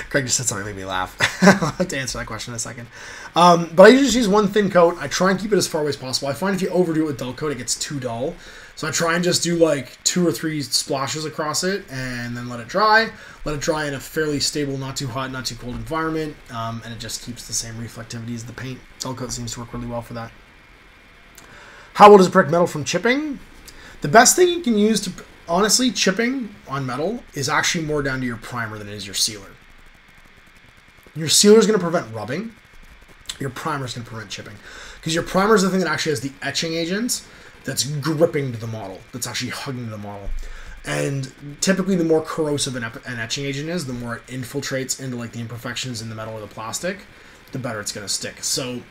Greg just said something that made me laugh. I'll have to answer that question in a second. But I usually just use one thin coat. I try and keep it as far away as possible. I find if you overdo it with dull coat, it gets too dull. So I try and just do like 2 or 3 splashes across it and then let it dry. Let it dry in a fairly stable, not too hot, not too cold environment. And it just keeps the same reflectivity as the paint. Dull coat seems to work really well for that. How well does it protect metal from chipping? The best thing you can use to... Honestly, chipping on metal is actually more down to your primer than it is your sealer. Your sealer is going to prevent rubbing. Your primer is going to prevent chipping. Because your primer is the thing that actually has the etching agent that's gripping to the model, that's actually hugging the model. And typically the more corrosive an etching agent is, the more it infiltrates into like the imperfections in the metal or the plastic, the better it's going to stick. So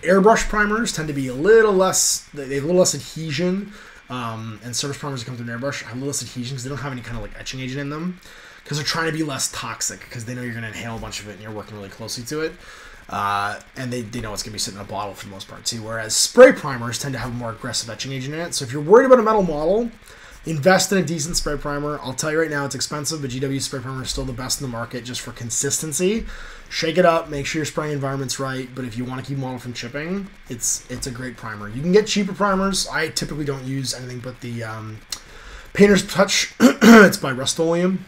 airbrush primers tend to be a little less, they have a little less adhesion. And surface primers that come through an airbrush have a little less adhesion because they don't have any kind of like etching agent in them, because they're trying to be less toxic because they know you're going to inhale a bunch of it and you're working really closely to it. And they know it's going to be sitting in a bottle for the most part too, whereas spray primers tend to have a more aggressive etching agent in it. So if you're worried about a metal model, invest in a decent spray primer. I'll tell you right now, it's expensive, but GW spray primer is still the best in the market just for consistency. Shake it up, make sure your spraying environment's right, but if you want to keep a model from chipping, it's a great primer. You can get cheaper primers. I typically don't use anything but the Painter's Touch. It's by Rust-Oleum.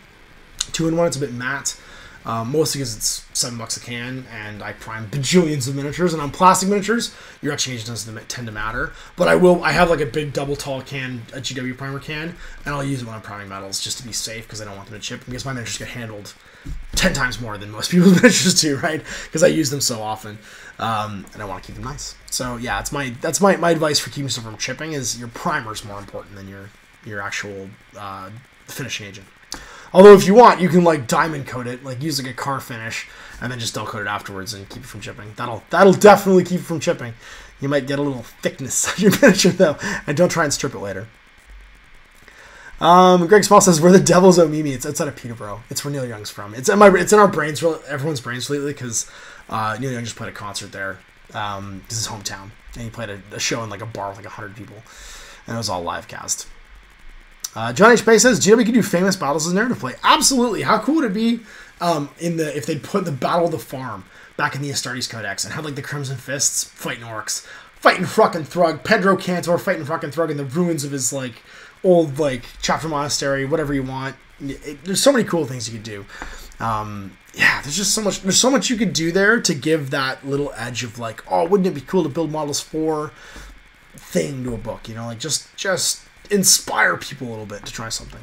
2-in-1, it's a bit matte. Mostly because it's $7 a can, and I prime bajillions of miniatures. And on plastic miniatures, your exchange doesn't tend to matter. But I have like a big double tall can, a GW primer can, and I'll use it when I'm priming metals just to be safe because I don't want them to chip. Because my miniatures get handled 10 times more than most people's miniatures do, right? Because I use them so often, and I want to keep them nice. So yeah, that's my advice for keeping stuff from chipping is your primer is more important than your actual finishing agent. Although if you want, you can like diamond coat it, like use like a car finish, and then just dull coat it afterwards and keep it from chipping. That'll definitely keep it from chipping. You might get a little thickness on your miniature though, and don't try and strip it later. Greg Small says, "We're the Devil's own Mimi." It's outside of Peterborough. It's where Neil Young's from. It's in our brains, everyone's brains lately, because Neil Young just played a concert there. This is his hometown, and he played a show in like a bar with like 100 people, and it was all live cast. John H. Bay says, GW can do famous battles as narrative play. Absolutely. How cool would it be if they'd put the Battle of the Farm back in the Astartes Codex and had like the Crimson Fists fighting orcs, fighting fucking Thrug, Pedro Cantor fighting fucking Thrug in the ruins of his like old like chapter monastery, whatever you want. There's so many cool things you could do. Yeah, there's so much you could do there to give that little edge of like, oh, wouldn't it be cool to build models for thing to a book, you know, like just inspire people a little bit to try something.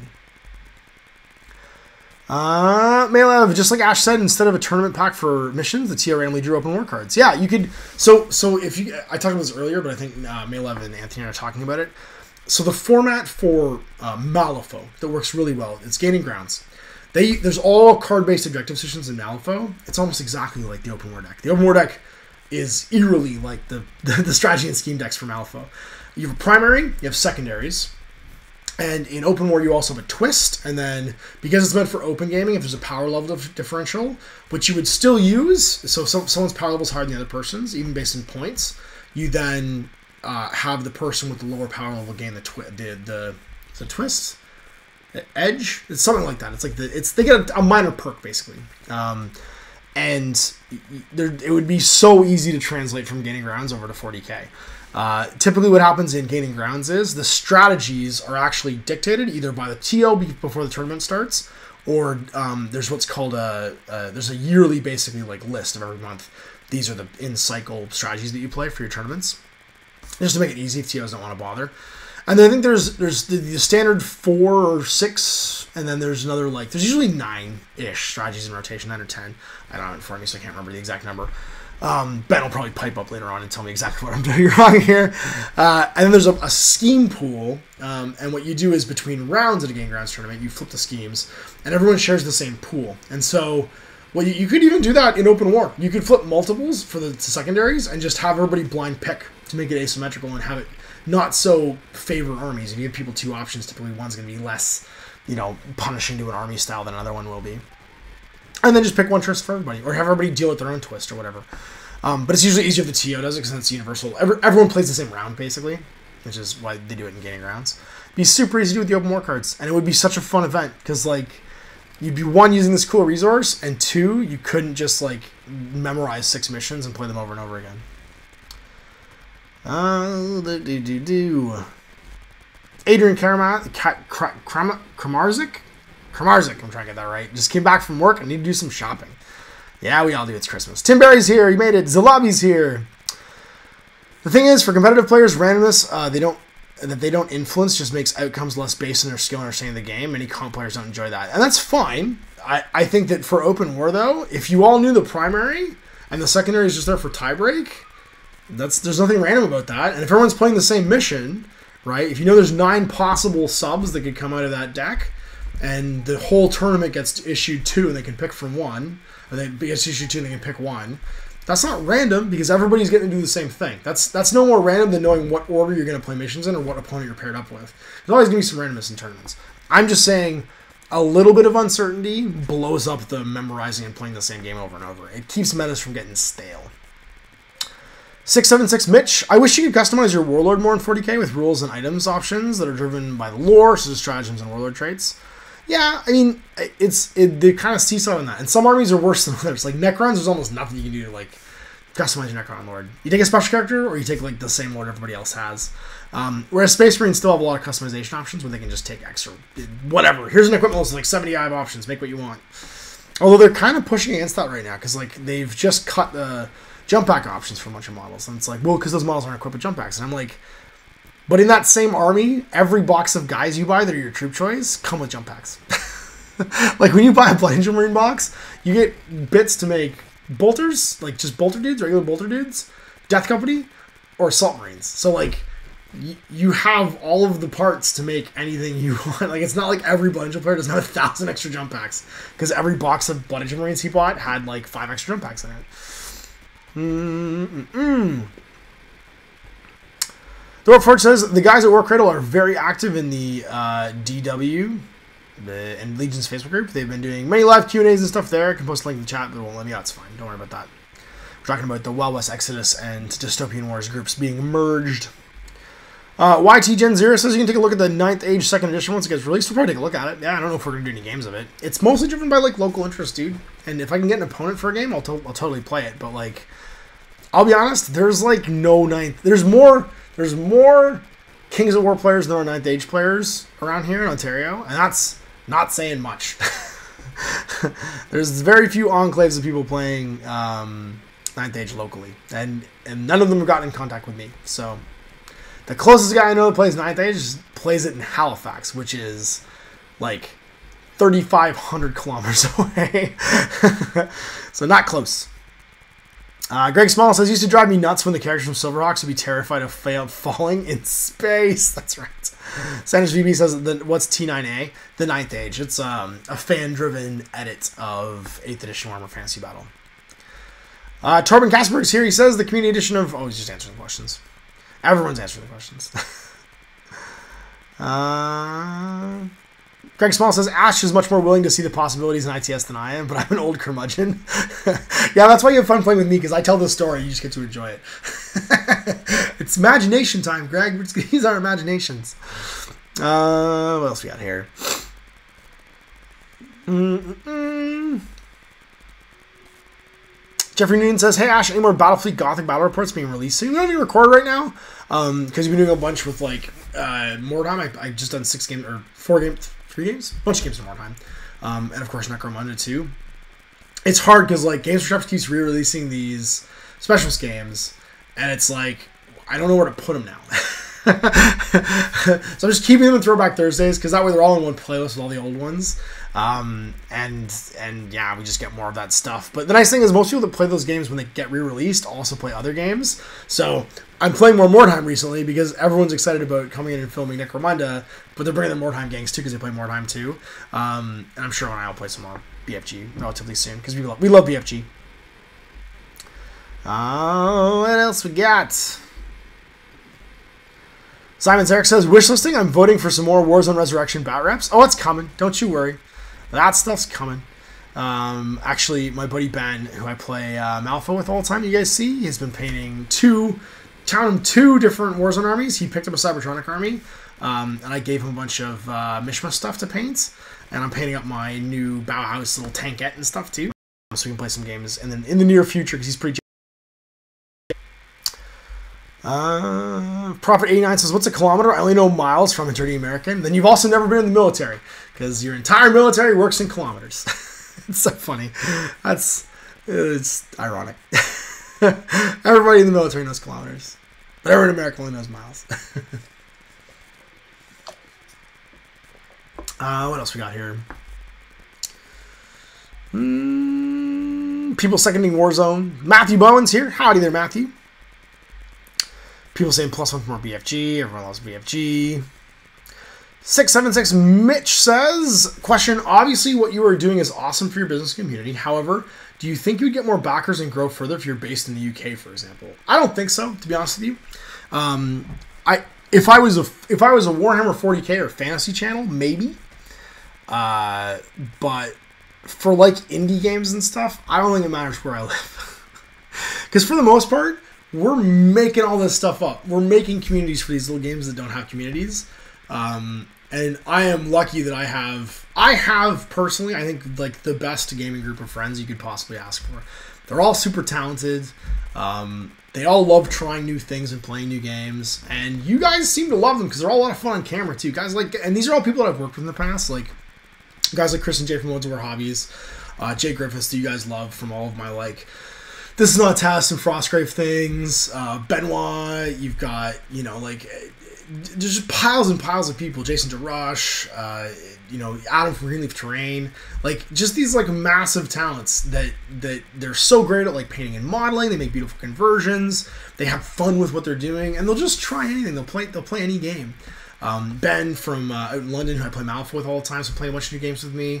Malev, just like Ash said, instead of a tournament pack for missions, the TO randomly drew open war cards. Yeah, you could. So if you, I talked about this earlier, but I think Malev and Anthony are talking about it. So the format for Malifaux that works really well, it's Gaining Grounds. There's all card-based objective systems in Malifaux. It's almost exactly like the open war deck. The open war deck is eerily like the strategy and scheme decks for Malifaux. You have a primary, you have secondaries. And in open war, you also have a twist, and then because it's meant for open gaming, if there's a power level differential, which you would still use, so if someone's power level is higher than the other person's, even based in points, you then have the person with the lower power level gain the twist, the edge. It's something like that. It's like they get a minor perk basically, and it would be so easy to translate from Gaining Grounds over to 40k. Typically what happens in Gaining Grounds is the strategies are actually dictated either by the TO before the tournament starts, or there's what's called there's a yearly basically like list of every month. These are the in-cycle strategies that you play for your tournaments, just to make it easy if TOs don't want to bother. And then I think there's the standard 4 or 6, and then there's another like there's usually 9-ish strategies in rotation, 9 or 10. I don't have it in front of me, so I can't remember the exact number. Ben will probably pipe up later on and tell me exactly what I'm doing wrong here. And then there's a scheme pool, and what you do is between rounds at a Gaining Grounds tournament, you flip the schemes, and everyone shares the same pool. And so, well, you could even do that in open war. You could flip multiples for the secondaries and just have everybody blind pick to make it asymmetrical and have it not so favor armies. If you give people 2 options, typically one's going to be less, punishing to an army style than another one will be. And then just pick one twist for everybody, or have everybody deal with their own twist or whatever. But it's usually easier if the TO does it because it's universal. Everyone plays the same round basically, which is why they do it in Gaining Grounds. It'd be super easy to do with the open war cards, and it would be such a fun event because like you'd be 1 using this cool resource, and 2 you couldn't just like memorize 6 missions and play them over and over again. Adrian Kramarzik. I'm trying to get that right. Just came back from work. I need to do some shopping. Yeah, we all do. It's Christmas. Tim Barry's here. He made it. Zalabi's here. The thing is, for competitive players, randomness they don't influence just makes outcomes less based on their skill and understanding of the game. Many comp players don't enjoy that, and that's fine. I think that for open war though, if you all knew the primary and the secondary is just there for tiebreak, there's nothing random about that. And if everyone's playing the same mission, right? If you know there's 9 possible subs that could come out of that deck, and the whole tournament gets issued 2 and they can pick from 1, or they get issued 2 and they can pick 1, that's not random because everybody's getting to do the same thing. That's no more random than knowing what order you're going to play missions in or what opponent you're paired up with. There's always going to be some randomness in tournaments. I'm just saying a little bit of uncertainty blows up the memorizing and playing the same game over and over. It keeps metas from getting stale. 676 Mitch, I wish you could customize your Warlord more in 40k with rules and items options that are driven by the lore, such as stratagems and Warlord traits. Yeah, I mean, they kind of seesaw on that. And some armies are worse than others. Like, Necrons, there's almost nothing you can do to, like, customize your Necron Lord. You take a special character, or you take, like, the same Lord everybody else has. Whereas Space Marines still have a lot of customization options where they can just take extra, whatever. Here's an equipment list with, like, 75 options. Make what you want. Although they're kind of pushing against that right now because like they've just cut the jump pack options for a bunch of models, and it's like, well, because those models aren't equipped with jump packs, and I'm like, but in that same army, every box of guys you buy that are your troop choice come with jump packs. Like when you buy a Blood Angel Marine box, you get bits to make bolters, like just bolter dudes, regular bolter dudes, Death Company, or Assault Marines. So like you have all of the parts to make anything you want. Like it's not like every Blood Angel player doesn't have 1,000 extra jump packs because every box of Blood Angel Marines he bought had like 5 extra jump packs in it. The Warp Forge says the guys at War Cradle are very active in the DW. And Legion's Facebook group. They've been doing many live Q&As and stuff there. I can post a link in the chat, but it won't let me out. It's fine. Don't worry about that. We're talking about the Wild West Exodus and Dystopian Wars groups being merged. YT Gen Zero says you can take a look at the 9th Age 2nd Edition once it gets released. We'll probably take a look at it. Yeah, I don't know if we're going to do any games of it. It's mostly driven by, like, local interest, dude. And if I can get an opponent for a game, I'll totally play it. But, like, I'll be honest, there's, like, no 9th... There's more Kings of War players than there are 9th Age players around here in Ontario. And that's... not saying much. There's very few enclaves of people playing 9th Age locally, and none of them have gotten in contact with me. So the closest guy I know that plays 9th Age plays it in Halifax, which is like 3,500 kilometers away. So not close. Greg Small says, used to drive me nuts when the characters from Silverhawks would be terrified of falling in space. That's right. Sanders VB says, what's T9A? The 9th Age. It's a fan-driven edit of 8th edition Warhammer Fantasy Battle. Torben Kasperg's here. He says the community edition of... Oh, he's just answering the questions. Everyone's answering the questions. Greg Small says, Ash is much more willing to see the possibilities in ITS than I am, but I'm an old curmudgeon. Yeah, that's why you have fun playing with me, because I tell the story. You just get to enjoy it. It's imagination time, Greg. We're just going to use our imaginations. What else we got here? Jeffrey Noonan says, hey, Ash, any more Battlefleet Gothic battle reports being released? So you don't even record right now? Because you've been doing a bunch with, like, Mordheim. I've just done 3 games? A bunch of games in Mordheim. And, of course, Necromunda, too. It's hard because, like, Games Workshop keeps re-releasing these specialist games, and it's like, I don't know where to put them now. So I'm just keeping them in Throwback Thursdays, because that way they're all in one playlist with all the old ones. And yeah, we just get more of that stuff. But the nice thing is most people that play those games when they get re-released also play other games. So I'm playing more Mordheim recently because everyone's excited about coming in and filming Necromunda, but they're bringing the Mordheim gangs too because they play Mordheim too. And I'm sure when I'll play some more BFG relatively soon because we love BFG. What else we got? Simon Zarek says, wishlisting, I'm voting for some more Warzone Resurrection bat reps. Oh, it's coming. Don't you worry. That stuff's coming. Actually, my buddy Ben, who I play Malfa with all the time, you guys see, he's been painting two different Warzone armies. He picked up a Cybertronic army, and I gave him a bunch of Mishmash stuff to paint. And I'm painting up my new Bauhaus little tankette and stuff, too. So we can play some games and then in the near future, because he's pretty... Prophet 89 says, what's a kilometer? I only know miles from a dirty American. Then you've also never been in the military because your entire military works in kilometers. It's so funny. It's ironic. Everybody in the military knows kilometers, but everyone in America only knows miles. What else we got here? People seconding Warzone. Matthew Bowen's here. Howdy there, Matthew. People saying +1 for more BFG. Everyone loves BFG. 676 Mitch says, question, obviously what you are doing is awesome for your business community. However, do you think you would get more backers and grow further if you're based in the UK, for example? I don't think so, to be honest with you. If I was a Warhammer 40k or fantasy channel, maybe. But for like indie games and stuff, I don't think it matters where I live. Because for the most part, we're making all this stuff up. We're making communities for these little games that don't have communities. And I am lucky that I have personally, I think, like the best gaming group of friends you could possibly ask for. They're all super talented. They all love trying new things and playing new games. And you guys seem to love them because they're all a lot of fun on camera too. Guys like, and these are all people that I've worked with in the past, like guys like Chris and Jay from Loads of Our Hobbies. Jay Griffiths, that you guys love from all of my, like, This Is Not a Test and Frostgrave things. Benoit, you've got, you know, like, there's just piles and piles of people. Jason DeRush, you know, Adam from Greenleaf Terrain. Like, just these, like, massive talents that they're so great at, like, painting and modeling. They make beautiful conversions. They have fun with what they're doing. And they'll just try anything. They'll play any game. Ben from out in London, who I play Malifaux with all the time, so play a bunch of new games with me.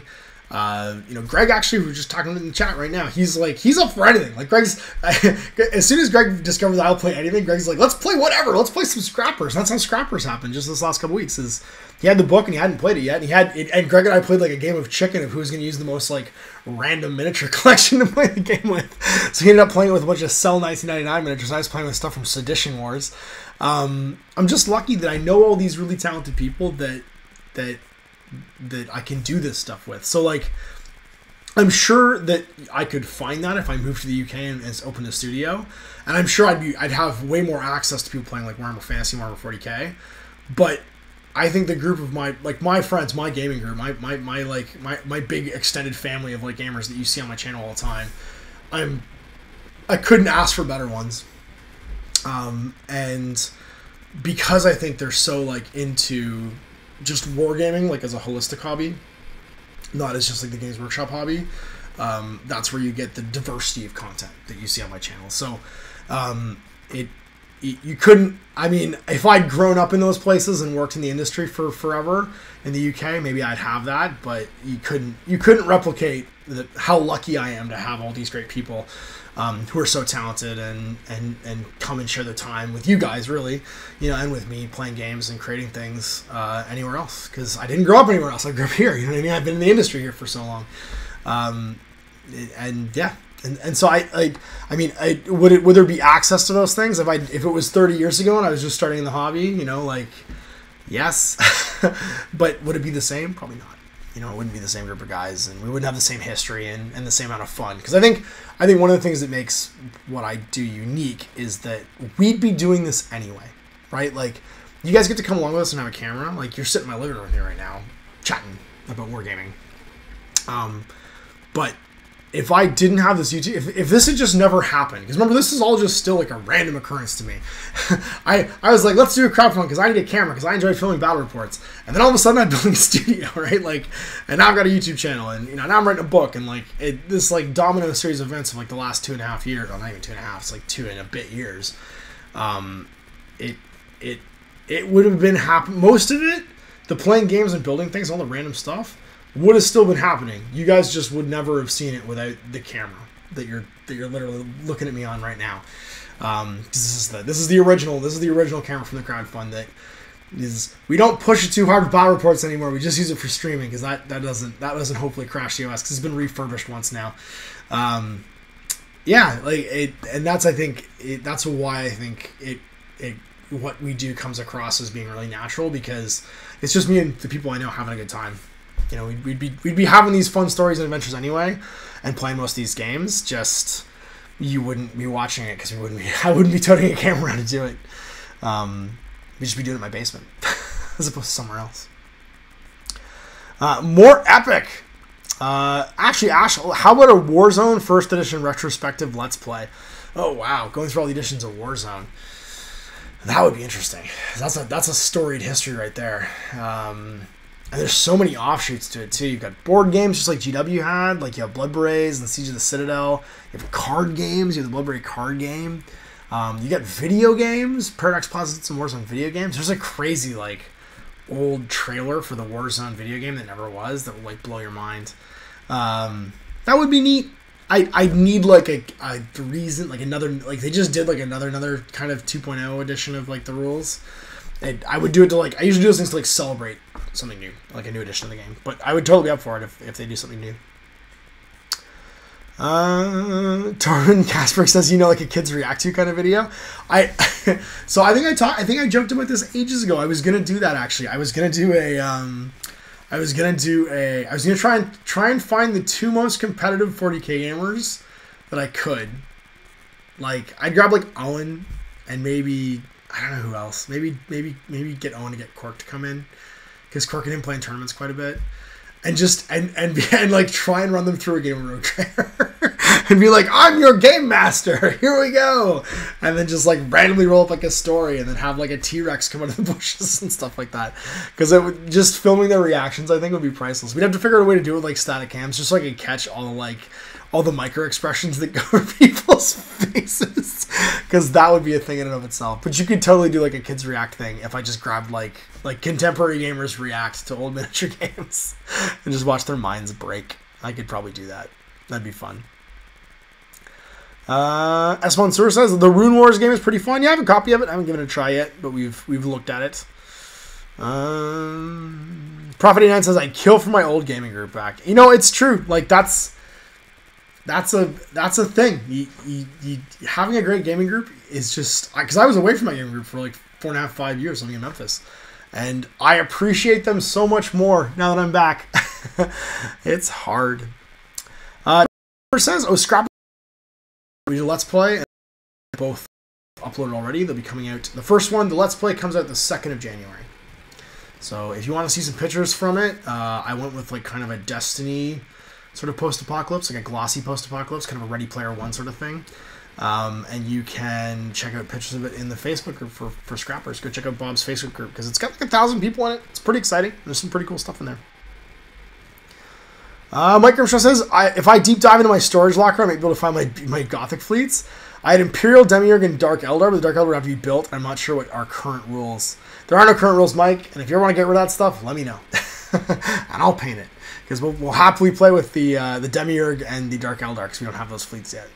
You know, Greg, actually, we're just talking in the chat right now. He's up for anything. Like, Greg's, as soon as Greg discovered that I'll play anything, Greg's like, let's play whatever. Let's play some Scrappers. And that's how Scrappers happened just this last couple weeks. Is he had the book and he hadn't played it yet. And Greg and I played like a game of chicken of who was going to use the most like random miniature collection to play the game with. So he ended up playing with a bunch of Cell 1999 miniatures. I was playing with stuff from Sedition Wars. I'm just lucky that I know all these really talented people that I can do this stuff with. So, like, I'm sure that I could find that if I moved to the UK and opened a studio, and I'm sure I'd have way more access to people playing like Warhammer Fantasy, Warhammer 40k. But I think the group of my friends, my gaming group, my big extended family of like gamers that you see on my channel all the time, I couldn't ask for better ones. And because I think they're so like into just wargaming, like as a holistic hobby, not as just like the Games Workshop hobby, that's where you get the diversity of content that you see on my channel. So you couldn't, I mean, if I'd grown up in those places and worked in the industry for forever in the UK, maybe I'd have that, but you couldn't replicate how lucky I am to have all these great people who are so talented and come and share their time with you guys, really, you know, and with me playing games and creating things anywhere else, because I didn't grow up anywhere else. I grew up here, you know what I mean? I've been in the industry here for so long. And yeah, and so I mean, would there be access to those things if it was 30 years ago and I was just starting in the hobby, you know, like, yes, but would it be the same? Probably not. You know, it wouldn't be the same group of guys, and we wouldn't have the same history and the same amount of fun. Because I think one of the things that makes what I do unique is that we'd be doing this anyway, right? Like, you guys get to come along with us and have a camera. Like, you're sitting in my living room here right now, chatting about wargaming. But if I didn't have this YouTube, if this had just never happened, because remember, this is all just still like a random occurrence to me. I was like, let's do a crowdfund because I need a camera because I enjoy filming battle reports, and then all of a sudden I'm building a studio, right? Like, and now I've got a YouTube channel, and you know, now I'm writing a book, and like this like domino series of events of like the last 2.5 years, well, not even 2.5, it's like 2 and a bit years. It would have been most of it, the playing games and building things, all the random stuff, would have still been happening. You guys just would never have seen it without the camera that you're literally looking at me on right now. This is the original camera from the crowdfund. That is, we don't push it too hard with battle reports anymore. We just use it for streaming because that doesn't hopefully crash the OS because it's been refurbished once now. Yeah, like it, and that's that's why I think what we do comes across as being really natural, because it's just me and the people I know having a good time. You know, we'd be having these fun stories and adventures anyway, and playing most of these games. Just you wouldn't be watching it because I wouldn't be toting a camera around to do it. We'd just be doing it in my basement as opposed to somewhere else. More epic. Actually, Ash, how about a Warzone First Edition retrospective Let's Play? Oh wow, going through all the editions of Warzone. That would be interesting. That's a storied history right there. And there's so many offshoots to it too. You've got board games just like GW had, like you have Blood Berets and Siege of the Citadel. You have card games. You have the Blood Beret card game. You got video games. Paradox Plaza did some Warzone video games. There's a crazy like old trailer for the Warzone video game that never was, that will like blow your mind. That would be neat. I need like a reason, like another, like they just did like another kind of 2.0 edition of like the rules. And I would do it to like, I usually do those things to like celebrate something new, like a new edition of the game. But I would totally be up for it if they do something new. Torvin Casper says, you know, like a kids react to kind of video. So I think I joked about this ages ago. I was gonna do that actually. I was gonna try and find the 2 most competitive 40k gamers that I could. Like, I'd grab like Owen and maybe, I don't know who else. Maybe get Owen to get Cork to come in, because Cork and him play in tournaments quite a bit. and like try and run them through a game of Road Trader and be like, I'm your game master, here we go, and then just like randomly roll up like a story and then have like a T-Rex come out of the bushes and stuff like that, because it would just filming their reactions I think would be priceless. We'd have to figure out a way to do it with like static cams just so I could catch all the micro expressions that go over people's faces, because that would be a thing in and of itself. But you could totally do like a kids react thing if I just grabbed like contemporary gamers react to old miniature games and just watch their minds break. I could probably do that. That'd be fun. S1 Sewer says the Rune Wars game is pretty fun. Yeah, I have a copy of it. I haven't given it a try yet, but we've looked at it. Prophet 89 says I kill for my old gaming group back. You know, it's true. Like that's a thing. You having a great gaming group is just, because I was away from my gaming group for like 4.5, 5 years living in Memphis, and I appreciate them so much more now that I'm back. It's hard. Says, Scrap we do Let's Play, and both uploaded already. They'll be coming out. The first one, the Let's Play, comes out the 2nd of January. So if you want to see some pictures from it, I went with like kind of a Destiny sort of post-apocalypse, like a glossy post-apocalypse, kind of a Ready Player One sort of thing. And you can check out pictures of it in the Facebook group for Scrappers. Go check out Bob's Facebook group, because it's got like 1,000 people in it. It's pretty exciting. There's some pretty cool stuff in there. Mike Grimshaw says, if I deep dive into my storage locker, I might be able to find my Gothic fleets. I had Imperial, Demiurge, and Dark Eldar, but the Dark Eldar would have to be built. I'm not sure what our current rules. There are no current rules, Mike, and if you ever want to get rid of that stuff, let me know. And I'll paint it. Because we'll happily play with the Demiurge and the Dark Eldar, because we don't have those fleets yet.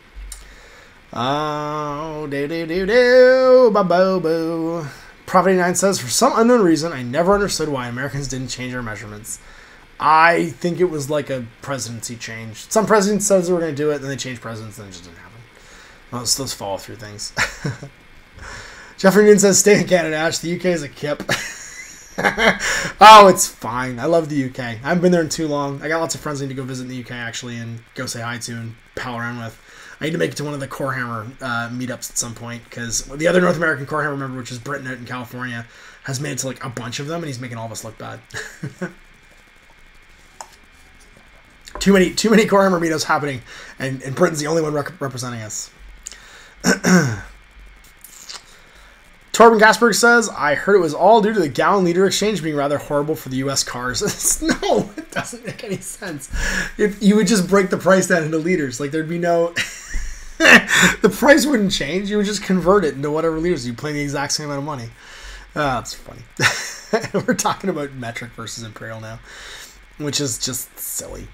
Oh, ba-bo-bo. Prophet 89 says, for some unknown reason, I never understood why Americans didn't change our measurements. I think it was like a presidency change. Some president says they were going to do it, then they changed presidents, and it just didn't happen. Well, it's those follow through things. Jeffrey Newton says, stay in Canada, Ash. The UK is a kip. Oh, it's fine. I love the UK. I haven't been there in too long. I got lots of friends I need to go visit in the UK, actually, and go say hi to and pal around with. I need to make it to one of the Core Hammer meetups at some point, because the other North American Core Hammer member, which is Britain out in California, has made it to like a bunch of them, and he's making all of us look bad. Too many Core Hammer meetups happening, and Britain's the only one representing us. Torben Gasberg says, I heard it was all due to the gallon liter exchange being rather horrible for the US cars. No, it doesn't make any sense. If you would just break the price down into liters, like there'd be no... the price wouldn't change. You would just convert it into whatever liters. You pay the exact same amount of money. That's funny. We're talking about metric versus imperial now, which is just silly.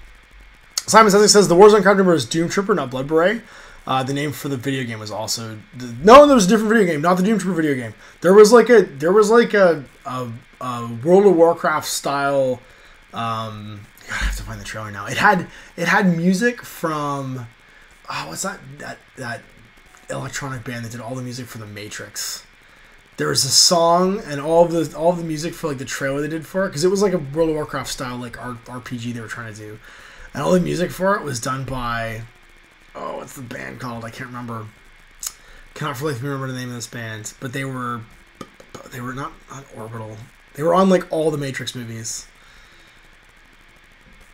Simon says the Warzone card number is Doom Trooper, not Blood Beret. The name for the video game was also no. There was a different video game, not the Doom Trooper video game. There was like a World of Warcraft style. I have to find the trailer now. It had music from what's that electronic band that did all the music for The Matrix. There was a song and all the music for like the trailer they did for it, because it was like a World of Warcraft style like RPG they were trying to do, and all the music for it was done by what's the band called? I can't remember. Cannot for life of me remember the name of this band, but they were not Orbital. They were on like all the Matrix movies.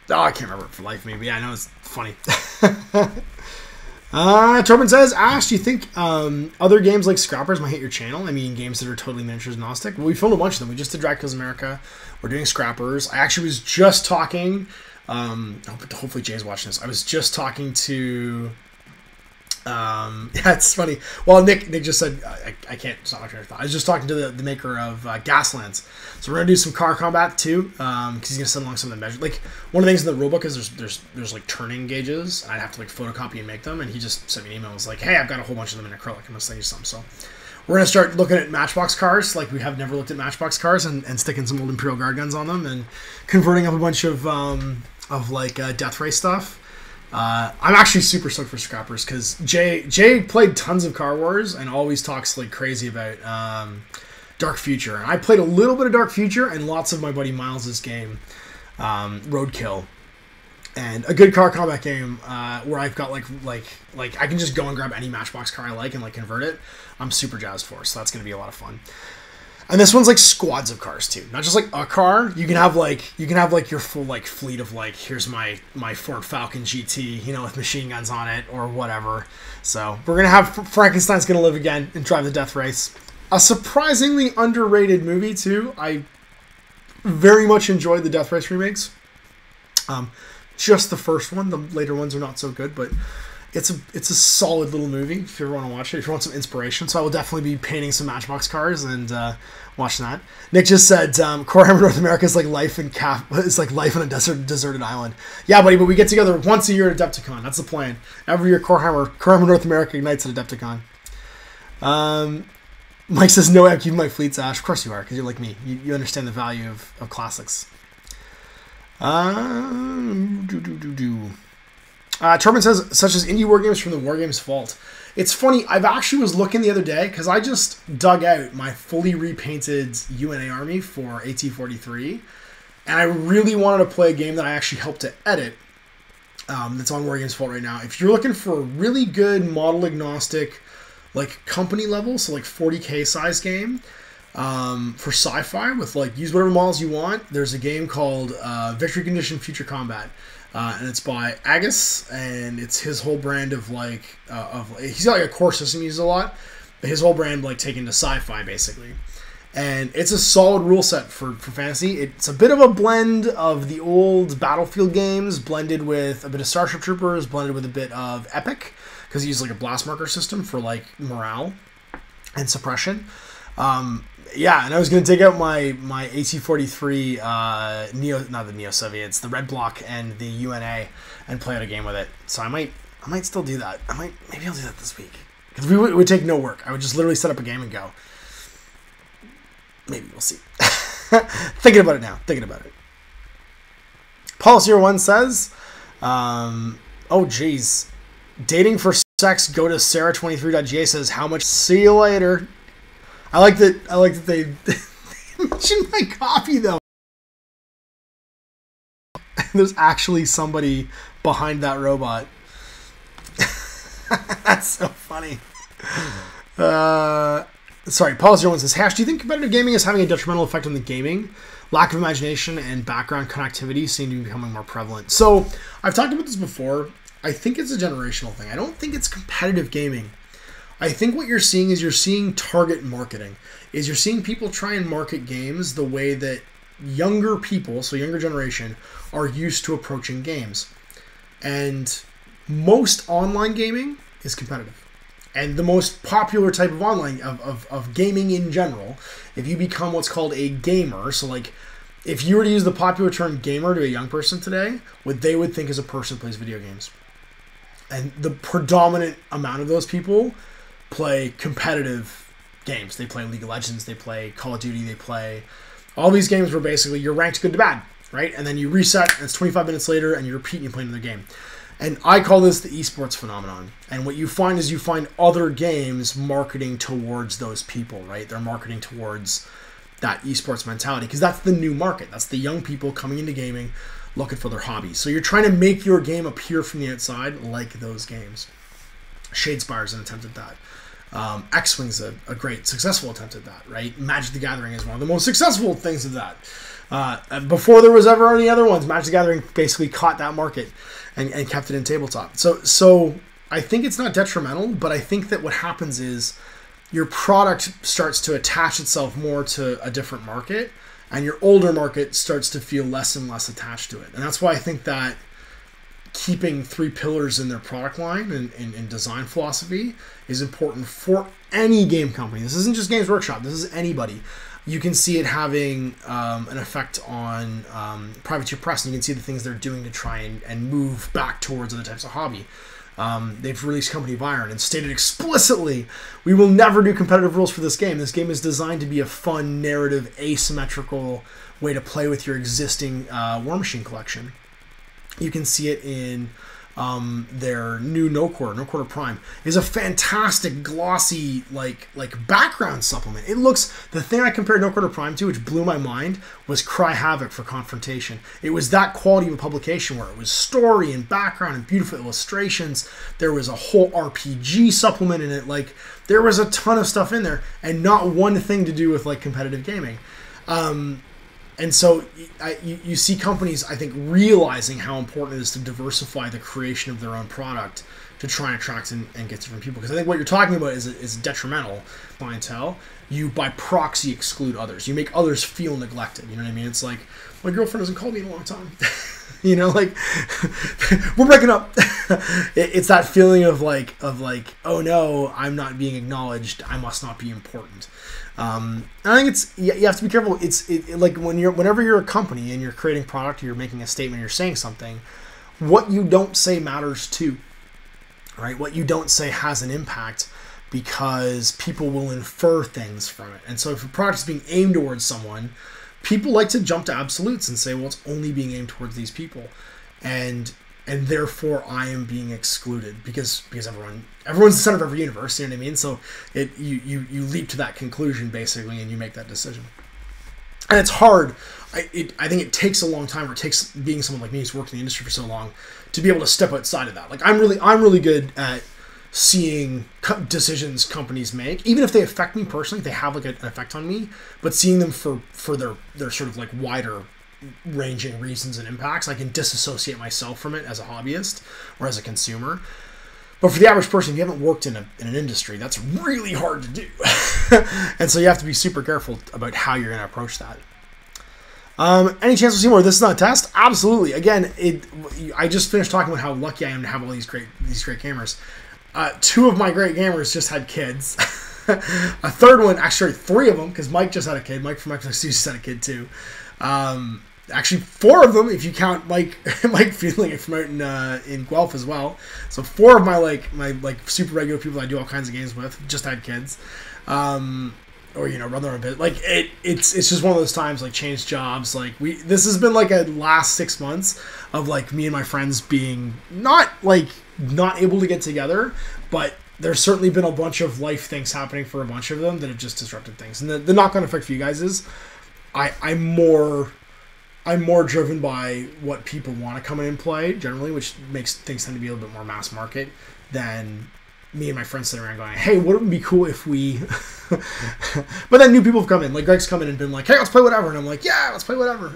Oh, I can't remember it for life of me, but yeah, I know it's funny. Torben says, Ash, do you think other games like Scrappers might hit your channel? I mean, games that are totally miniatures agnostic? Well, we filmed a bunch of them. We just did Drag Kills America. We're doing Scrappers. I actually was just talking... hopefully Jay's watching this. I was just talking to... yeah, it's funny. Well, Nick just said, I can't stop my train of thought. I was just talking to the maker of Gaslands. So we're going to do some car combat too, because he's going to send along some of the measures. Like, one of the things in the rulebook is there's like turning gauges, and I'd have to like photocopy and make them, and he just sent me an email and was like, hey, I've got a whole bunch of them in acrylic. I'm going to send you some. So we're going to start looking at Matchbox cars, like we have never looked at Matchbox cars, and sticking some old Imperial Guard guns on them, and converting up a bunch of Death Ray stuff. I'm actually super stoked for Scrappers, because Jay played tons of Car Wars and always talks like crazy about Dark Future. And I played a little bit of Dark Future and lots of my buddy Miles's game, Roadkill, and a good car combat game where I've got like I can just go and grab any Matchbox car I like and like convert it. I'm super jazzed for, so that's going to be a lot of fun. And this one's like squads of cars too, not just like a car. You can have like your full like fleet of like, here's my Ford Falcon GT, you know, with machine guns on it or whatever. So we're gonna have Frankenstein's Gonna Live Again and Drive the Death Race. A surprisingly underrated movie too. I very much enjoyed the Death Race remakes. Just the first one. The later ones are not so good, but it's a solid little movie if you ever want to watch it, if you want some inspiration. So I will definitely be painting some Matchbox cars and watching that. Nick just said Core Hammer North America is like life in life on a deserted island. Yeah, buddy, but we get together once a year at Adepticon. That's the plan. Every year Core Hammer North America ignites at Adepticon. Mike says, no, I'm keeping my fleets, Ash. Of course you are, because you're like me. You understand the value of classics. Turbin says, such as indie war games from the War Games vault. It's funny, I've actually was looking the other day, because I just dug out my fully repainted UNA army for AT-43, and I really wanted to play a game that I actually helped to edit, that's on War Games vault right now. If you're looking for a really good model agnostic, like company level, so like 40k size game for sci-fi with like use whatever models you want. There's a game called Victory Condition Future Combat, and it's by Agus, and it's his whole brand of like he's got like a core system he uses a lot, but his whole brand like taken to sci-fi basically. And it's a solid rule set for fantasy. It's a bit of a blend of the old Battlefield games, blended with a bit of Starship Troopers, blended with a bit of Epic, because he uses like a blast marker system for like morale and suppression. Yeah, and I was going to take out my AT-43 not the Neo Soviets, the Red Block and the UNA, and play out a game with it. So I might still do that. Maybe I'll do that this week, because it would take no work. I would just literally set up a game and go. Maybe we'll see. Thinking about it now. Thinking about it. Paul01 says, oh geez, dating for sex. Go to Sarah23.ga says, how much? See you later. I like that they mentioned my copy though. There's actually somebody behind that robot. That's so funny. Sorry, Paul01 says, Hash, do you think competitive gaming is having a detrimental effect on the gaming? Lack of imagination and background connectivity seem to be becoming more prevalent. So, I've talked about this before. I think it's a generational thing. I don't think it's competitive gaming. I think what you're seeing is you're seeing target marketing. Is you're seeing people try and market games the way that younger people, so younger generation, are used to approaching games. And most online gaming is competitive. And the most popular type of online, of gaming in general, if you become what's called a gamer, so like, if you were to use the popular term gamer to a young person today, what they would think is a person who plays video games. And the predominant amount of those people play competitive games. They play League of Legends, they play Call of Duty, they play all these games where basically you're ranked good to bad, right? And then you reset, and it's 25 minutes later, and you repeat and you play another game. And I call this the esports phenomenon. And what you find is you find other games marketing towards those people, right? They're marketing towards that esports mentality, because that's the new market. That's the young people coming into gaming looking for their hobbies. So you're trying to make your game appear from the outside like those games. Shadespire's an attempt at that. X-Wing's a great, successful attempt at that, right? Magic the Gathering is one of the most successful things of that. Before there was ever any other ones, Magic the Gathering basically caught that market and kept it in tabletop. So I think it's not detrimental, but I think that what happens is your product starts to attach itself more to a different market, and your older market starts to feel less and less attached to it. And that's why I think that keeping 3 pillars in their product line and design philosophy is important for any game company. This isn't just Games Workshop. This is anybody. You can see it having an effect on privateer press, and you can see the things they're doing to try and move back towards other types of hobby. They've released Company of Iron and stated explicitly, we will never do competitive rules for this game. This game is designed to be a fun, narrative, asymmetrical way to play with your existing War Machine collection. You can see it in their new No Quarter Prime, is a fantastic glossy like background supplement. It looks, the thing I compared No Quarter Prime to, which blew my mind, was Cry Havoc for Confrontation. It was that quality of a publication where it was story and background and beautiful illustrations. There was a whole RPG supplement in it. Like, there was a ton of stuff in there, and not one thing to do with like competitive gaming. And so you see companies, I think, realizing how important it is to diversify the creation of their own product to try and attract and get different people. Because I think what you're talking about is detrimental clientele. You, by proxy, exclude others. You make others feel neglected. You know what I mean? It's like, my girlfriend hasn't called me in a long time. You know, like, we're breaking up. It's that feeling of like, oh no, I'm not being acknowledged. I must not be important. I think you have to be careful. Like whenever you're a company and you're creating product, you're making a statement, you're saying something, what you don't say matters too, right? What you don't say has an impact because people will infer things from it. And so if a product is being aimed towards someone, people like to jump to absolutes and say, well, it's only being aimed towards these people. And therefore I am being excluded because everyone's the center of every universe, you know what I mean? So you leap to that conclusion basically, and you make that decision. And it's hard. I think it takes a long time, or it takes being someone like me who's worked in the industry for so long to be able to step outside of that. Like, I'm really good at seeing decisions companies make, even if they affect me personally, they have like an effect on me, but seeing them for their sort of like wider ranging reasons and impacts. I can disassociate myself from it as a hobbyist or as a consumer. But for the average person, if you haven't worked in an industry, that's really hard to do. And so you have to be super careful about how you're going to approach that. Any chance we'll see more? This is not a test? Absolutely. Again, I just finished talking about how lucky I am to have all these great gamers. Two of my great gamers just had kids. A third one, actually three of them, because Mike just had a kid. Mike from Xbox just had a kid too. Actually, four of them, if you count Mike Fielding from out in Guelph as well. So four of my super regular people I do all kinds of games with just had kids, or run their own bit. Like it's just one of those times, like, change jobs. Like, this has been like a last 6 months of like me and my friends being not able to get together, but there's certainly been a bunch of life things happening for a bunch of them that have just disrupted things. And the knock-on effect for you guys is, I'm more driven by what people want to come in and play generally, which makes things tend to be a little bit more mass market than me and my friends sitting around going, hey, wouldn't it be cool if we... But then new people have come in. Like, Greg's come in and been like, hey, let's play whatever. And I'm like, yeah, let's play whatever.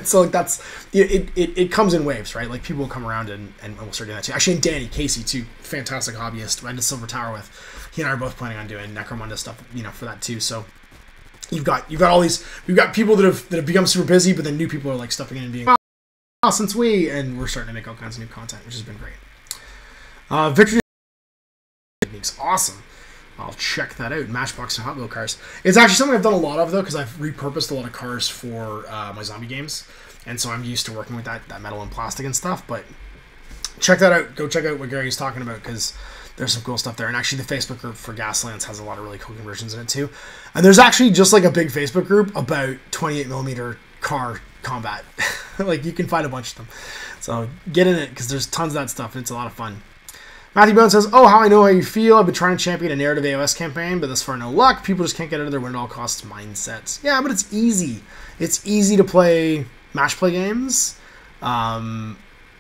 So, like, that's... It comes in waves, right? Like, people will come around and we'll start doing that too. Actually, and Danny Casey, too. Fantastic hobbyist. I did Silver Tower with. He and I are both planning on doing Necromunda stuff, for that too. So... You've got all these. We've got people that have become super busy, but then new people are like stepping in and being, well, since and we're starting to make all kinds of new content, which has been great. Victory techniques, awesome. I'll check that out. Matchbox and Hot Wheel cars. It's actually something I've done a lot of though, because I've repurposed a lot of cars for my zombie games, and so I'm used to working with that metal and plastic and stuff. But check that out. Go check out what Gary's talking about, because there's some cool stuff there. And actually, the Facebook group for Gaslands has a lot of really cool conversions in it too. And there's actually just like a big Facebook group about 28mm car combat. Like, you can find a bunch of them. So get in it, because there's tons of that stuff and it's a lot of fun. Matthew Bone says, oh, how I know how you feel. I've been trying to champion a narrative AOS campaign, but thus far no luck. People just can't get out of their win at all costs mindsets. Yeah, but it's easy. It's easy to play match play games.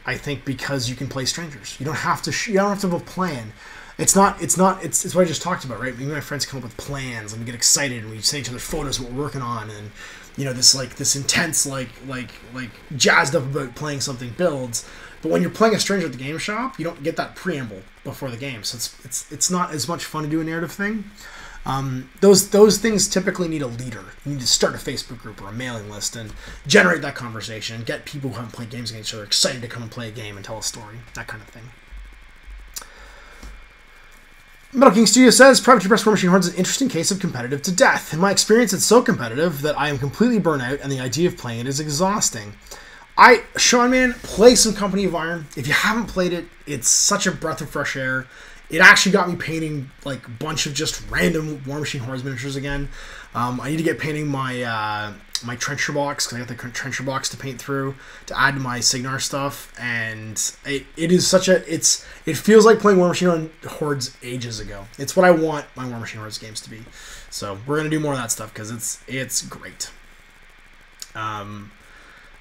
I think because you can play strangers. You don't have to have a plan. It's what I just talked about, right? Me and my friends come up with plans, and we get excited, and we send each other photos of what we're working on, and this intense jazzed up about playing something builds. But when you're playing a stranger at the game shop, you don't get that preamble before the game, so it's not as much fun to do a narrative thing. Those things typically need a leader. You need to start a Facebook group or a mailing list and generate that conversation, get people who haven't played games against each other excited to come and play a game and tell a story, that kind of thing. Metal King Studio says, Private Press War Machine Hordes is an interesting case of competitive to death. In my experience, it's so competitive that I am completely burnt out, and the idea of playing it is exhausting. Sean, man, play some Company of Iron. If you haven't played it, it's such a breath of fresh air. It actually got me painting like a bunch of just random War Machine Hordes miniatures again. I need to get painting my my trencher box, because I got the trencher box to paint through to add to my Signar stuff, and it is such a it feels like playing War Machine Hordes ages ago. It's what I want my War Machine Hordes games to be. So we're gonna do more of that stuff because it's great. And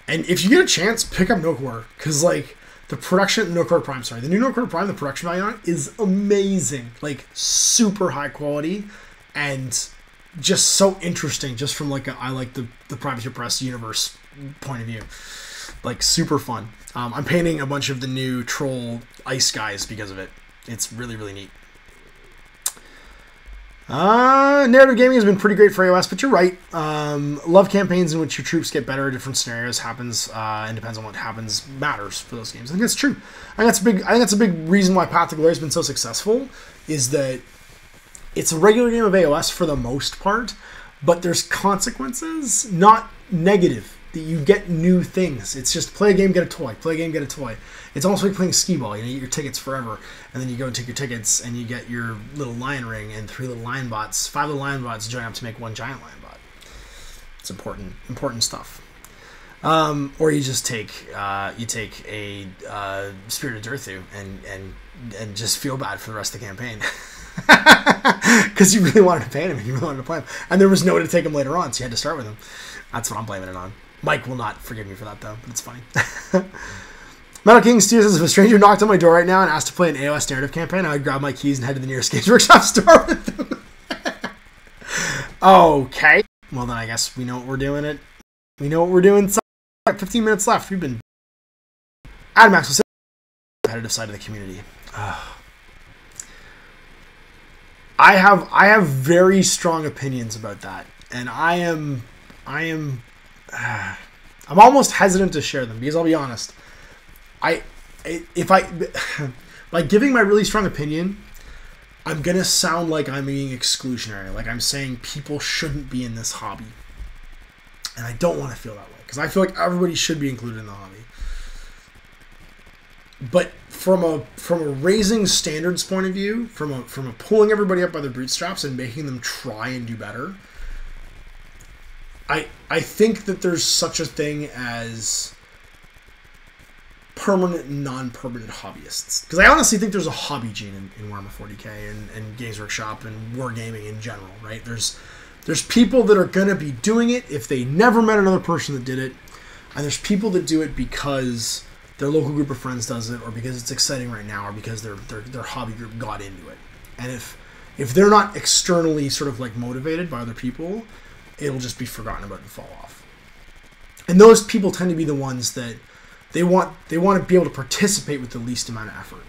if you get a chance, pick up Nokor, because like the production Nokor Prime, the new Nokor Prime, the production value on it is amazing, like super high quality and just so interesting, just from like I like the Privateer Press universe point of view, like super fun. I'm painting a bunch of the new Troll ice guys because of it. It's really, really neat. Narrative gaming has been pretty great for AOS, but you're right. Love campaigns in which your troops get better, different scenarios happens, and depends on what happens matters for those games. I think that's true. I think that's a big reason why Path to Glory has been so successful, is that it's a regular game of AOS for the most part, but there's consequences, not negative, that you get new things. It's just play a game, get a toy. Play a game, get a toy. It's almost like playing skee-ball. You know, you get your tickets forever, and then you go and take your tickets, and you get your little lion ring and 3 little lion bots. 5 little lion bots join up to make 1 giant lion bot. It's important stuff. Or you just take a Spirited Durthu and just feel bad for the rest of the campaign. Because you really wanted to paint him and you really wanted to play him, and there was no way to take him later on, so you had to start with him. That's what I'm blaming it on. Mike will not forgive me for that though, but it's funny. Metal King Studios says, if a stranger knocked on my door right now and asked to play an AOS narrative campaign, I would grab my keys and head to the nearest Games Workshop store with them. Okay, well then I guess we know what we're doing. We know what we're doing. 15 minutes left. We've been Adam Max will say competitive side of the community. I have very strong opinions about that, and I'm almost hesitant to share them, because I'll be honest, by giving my really strong opinion, I'm gonna sound like I'm being exclusionary, like I'm saying people shouldn't be in this hobby, and I don't want to feel that way, because I feel like everybody should be included in the hobby. But from a raising standards point of view, from a pulling everybody up by their bootstraps and making them try and do better, I think that there's such a thing as permanent and non-permanent hobbyists. Because I honestly think there's a hobby gene in Warhammer 40k and Games Workshop and wargaming in general, right? There's people that are going to be doing it if they never met another person that did it, and there's people that do it because their local group of friends does it, or because it's exciting right now, or because their hobby group got into it. And if they're not externally sort of like motivated by other people, it'll just be forgotten about and fall off. And those people tend to be the ones that they want to be able to participate with the least amount of effort.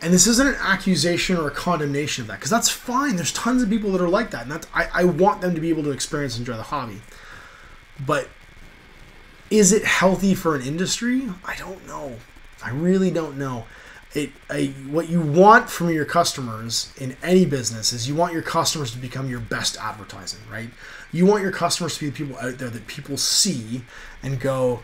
And this isn't an accusation or a condemnation of that, because that's fine. There's tons of people that are like that, and I want them to be able to experience and enjoy the hobby. But is it healthy for an industry? I don't know. I really don't know. What you want from your customers in any business is you want your customers to become your best advertising, right? You want your customers to be the people out there that people see and go,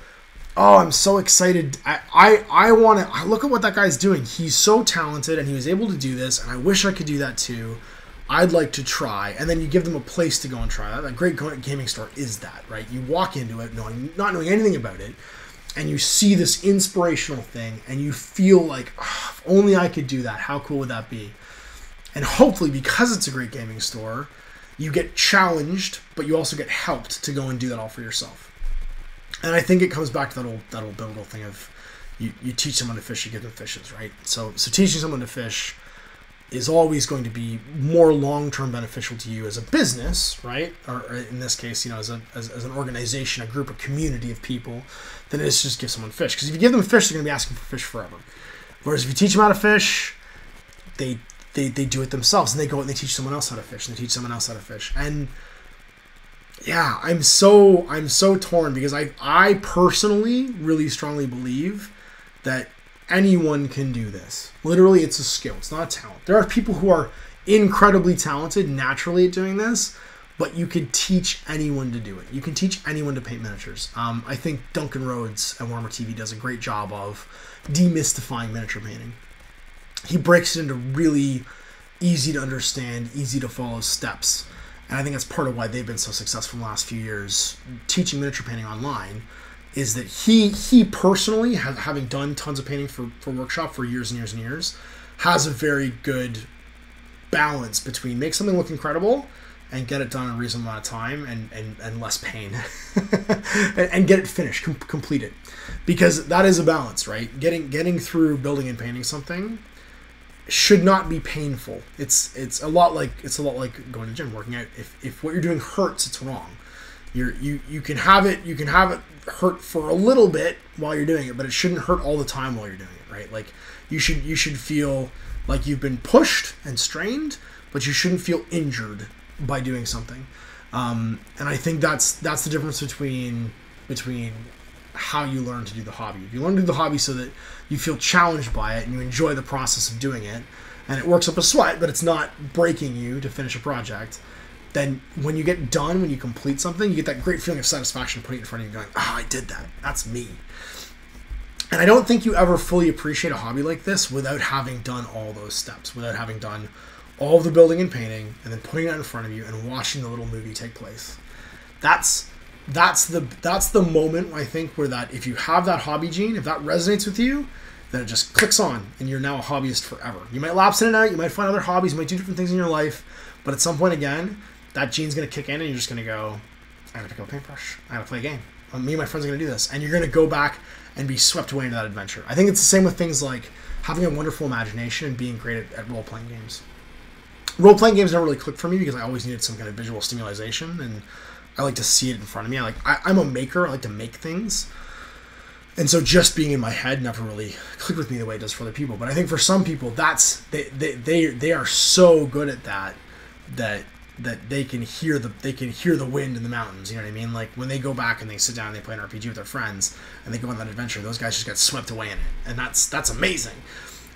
oh, I'm so excited. I want to look at what that guy's doing. He's so talented and he was able to do this, and I wish I could do that too. I'd like to try. And then you give them a place to go and try that. A great gaming store is that, right? You walk into it not knowing anything about it, and you see this inspirational thing, and you feel like, oh, if only I could do that. How cool would that be? And hopefully, because it's a great gaming store, you get challenged, but you also get helped to go and do that all for yourself. And I think it comes back to that old biblical thing of you teach someone to fish, you give them fishes, right? So teaching someone to fish is always going to be more long-term beneficial to you as a business, right? Or in this case, as an organization, a group, a community of people, than it is to just give someone fish. Because if you give them fish, they're going to be asking for fish forever. Whereas if you teach them how to fish, they do it themselves, and they go out and they teach someone else how to fish, and they teach someone else how to fish. And yeah, I'm so torn, because I personally really strongly believe that anyone can do this. Literally, it's a skill. It's not a talent. There are people who are incredibly talented naturally at doing this, but you could teach anyone to do it. You can teach anyone to paint miniatures. I think Duncan Rhodes at Warhammer TV does a great job of demystifying miniature painting. He breaks it into really easy to understand, easy to follow steps. and I think that's part of why they've been so successful in the last few years teaching miniature painting online, is that he personally, having done tons of painting for workshop for years and years and years, has a very good balance between make something look incredible and get it done in a reasonable amount of time and less pain and get it finished, complete it, because that is a balance, right? Getting through building and painting something should not be painful. It's a lot like going to the gym, working out. If what you're doing hurts, it's wrong. You can have it hurt for a little bit while you're doing it, but it shouldn't hurt all the time while you're doing it, right? Like you should feel like you've been pushed and strained, but you shouldn't feel injured by doing something. And I think that's the difference between how you learn to do the hobby. If you learn to do the hobby so that you feel challenged by it and you enjoy the process of doing it, and it works up a sweat, but it's not breaking you to finish a project, then when you get done, when you complete something, you get that great feeling of satisfaction putting it in front of you going, oh, I did that. That's me. And I don't think you ever fully appreciate a hobby like this without having done all those steps, without having done all of the building and painting, and then putting it in front of you and watching the little movie take place. That's the moment, I think, where that if you have that hobby gene, if that resonates with you, then it just clicks on and you're now a hobbyist forever. You might lapse in and out, you might find other hobbies, you might do different things in your life, but at some point again, that gene's going to kick in and you're just going to go, I gotta pick up a paintbrush, I gotta play a game. Me and my friends are going to do this. And you're going to go back and be swept away into that adventure. I think it's the same with things like having a wonderful imagination and being great at role-playing games. Role-playing games never really clicked for me because I always needed some kind of visual stimulation, and I like to see it in front of me. I'm a maker. I like to make things. And so just being in my head never really clicked with me the way it does for other people. But I think for some people, they are so good at that they can hear the wind in the mountains. You know what I mean? Like when they go back and they sit down and they play an RPG with their friends and they go on that adventure, those guys just get swept away in it, and that's amazing.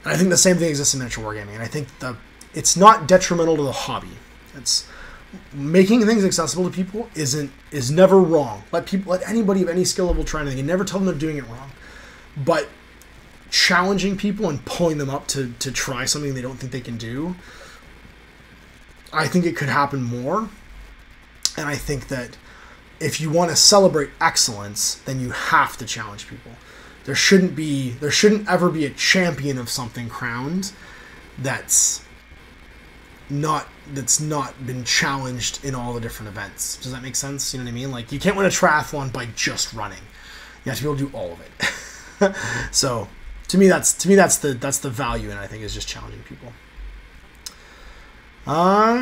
And I think the same thing exists in miniature wargaming. And I think it's not detrimental to the hobby. It's making things accessible to people is never wrong. Let anybody of any skill level try anything and never tell them they're doing it wrong. But challenging people and pulling them up to try something they don't think they can do, I think it could happen more. And I think that if you want to celebrate excellence, then you have to challenge people. There shouldn't ever be a champion of something crowned that's not been challenged in all the different events. Does that make sense? You know what I mean? Like you can't win a triathlon by just running. You have to be able to do all of it. So to me that's the value, and I think is just challenging people.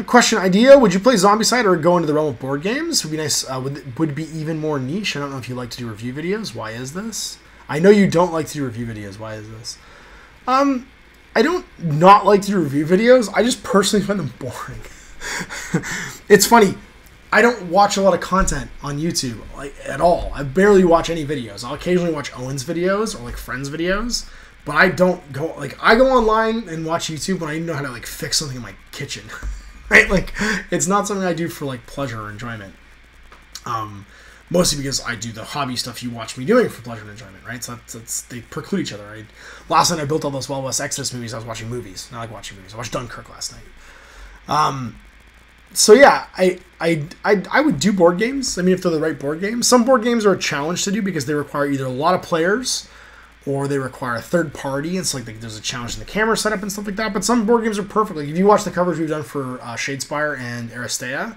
Question idea: would you play Zombicide or go into the realm of board games? Would be nice. Would be even more niche. I don't know if you like to do review videos. Why is this? I know you don't like to do review videos. Why is this? I don't not like to do review videos. I just personally find them boring. It's funny. I don't watch a lot of content on YouTube at all. I barely watch any videos. I'll occasionally watch Owen's videos or like friends' videos, but I don't go I go online and watch YouTube when I know how to fix something in my kitchen. Right? Like it's not something I do for pleasure or enjoyment. Mostly because I do the hobby stuff you watch me doing for pleasure and enjoyment, right? So they preclude each other. Last night I built all those Wild West Exodus movies. I was watching movies. I like watching movies. I watched Dunkirk last night. So yeah, I would do board games. I mean, if they're the right board games. Some board games are a challenge to do because they require either a lot of players or they require a third party. It's there's a challenge in the camera setup and stuff like that. But some board games are perfect. Like if you watch the covers we've done for Shadespire and Aristea,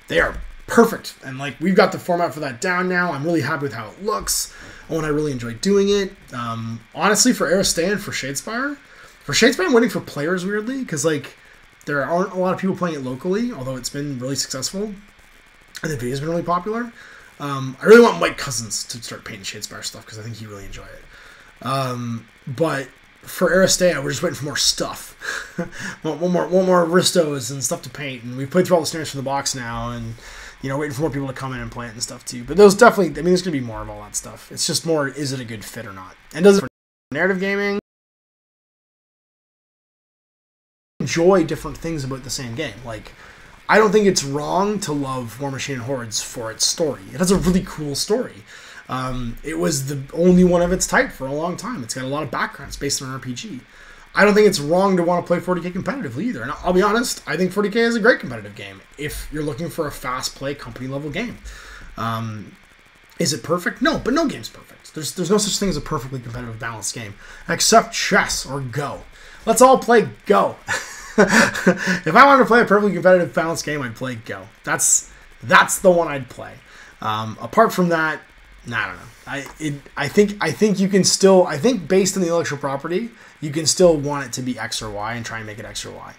they are perfect, and we've got the format for that down now. I'm really happy with how it looks. I really enjoy doing it. Honestly, for Aristea and for Shadespire I'm waiting for players weirdly because there aren't a lot of people playing it locally, although it's been really successful and the video's been really popular. I really want Mike Cousins to start painting Shadespire stuff because I think he'd really enjoy it. But for Aristea, we're just waiting for more stuff. want more Aristos and stuff to paint, and we've played through all the standards from the box now, and waiting for more people to come in and play it and stuff too. But those definitely, there's going to be more of all that stuff. It's just more, is it a good fit or not? And does it for narrative gaming? Enjoy different things about the same game. I don't think it's wrong to love War Machine and Hordes for its story. It has a really cool story. It was the only one of its type for a long time. It's got a lot of background. It's based on an RPG. I don't think it's wrong to want to play 40k competitively either. And I'll be honest, I think 40k is a great competitive game if you're looking for a fast play company level game. Is it perfect? No, but no game's perfect. There's no such thing as a perfectly competitive balanced game except chess or Go. Let's all play Go. If I wanted to play a perfectly competitive balanced game, I'd play Go. That's the one I'd play. Apart from that, I don't know. I think you can still, I think based on the intellectual property, you can still want it to be X or Y and try and make it X or Y.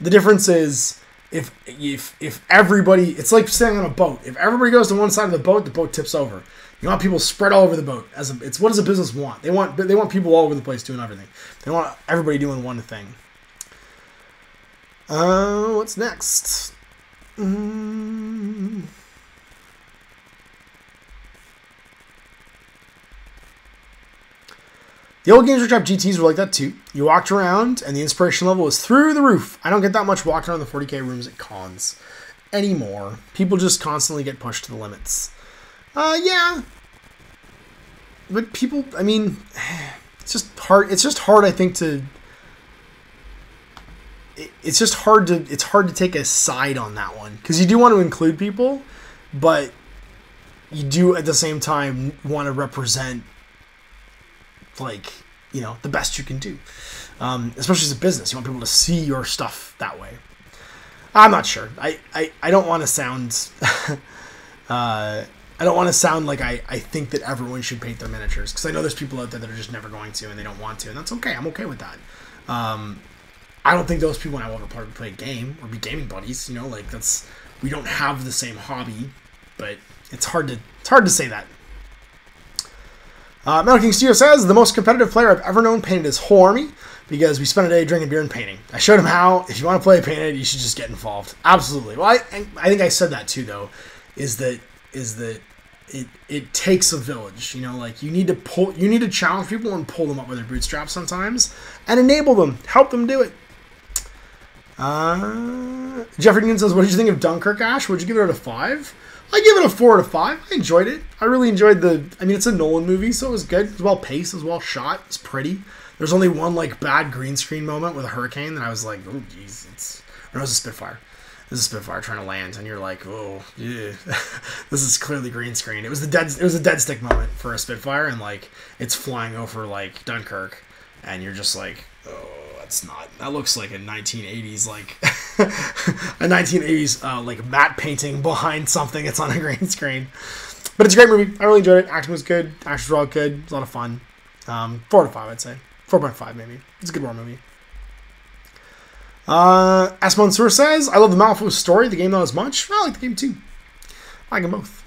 The difference is if everybody, it's like sitting on a boat. If everybody goes to one side of the boat tips over. You want people spread all over the boat. It's what does a business want? They want people all over the place doing everything. They want everybody doing one thing. What's next? The old games which have GTs were like that too. You walked around and the inspiration level was through the roof. I don't get that much walking around the 40k rooms at cons anymore. People just constantly get pushed to the limits. Yeah. But people, I mean, it's just hard. It's just hard, I think, it's hard to take a side on that one. Because you do want to include people, but you do at the same time want to represent, like, you know, the best you can do. Especially as a business. You want people to see your stuff that way. I'm not sure. I don't want to sound... I don't want to sound like I think that everyone should paint their miniatures. Because I know there's people out there that are just never going to and they don't want to. And that's okay. I'm okay with that. I don't think those people and I will ever play a game or be gaming buddies. You know, like that's... We don't have the same hobby. But it's hard to say that. Metal King Studio says, the most competitive player I've ever known painted his whole army because we spent a day drinking beer and painting. I showed him how, if you want to play painted, you should just get involved. Absolutely. Well, I think I said that too, though, is that it takes a village. You know, like you need to challenge people and pull them up with their bootstraps sometimes and enable them, help them do it. Jeffrey Dean says, what did you think of Dunkirk, Ash? Would you give it out of 5? I give it a 4 out of 5. I enjoyed it. I really enjoyed I mean, it's a Nolan movie, so it was good. It was well paced. It was well shot. It's pretty. There's only one, like, bad green screen moment with a hurricane that I was like, oh, jeez. Or it was a Spitfire. It was a Spitfire trying to land, and you're like, oh, yeah. This is clearly green screen. It was a dead stick moment for a Spitfire, and, like, it's flying over, like, Dunkirk, and you're just like, oh, that's not... That looks like a 1980s, like... a 1980s like matte painting behind something that's on a green screen. But it's a great movie. I really enjoyed it. Action was good. Actions were all good. It was a lot of fun. 4 out of 5, I'd say. 4.5 maybe. It's a good war movie. S. Mansour says, I love the Malifaux story. The game not as much. I like the game too. I like them both.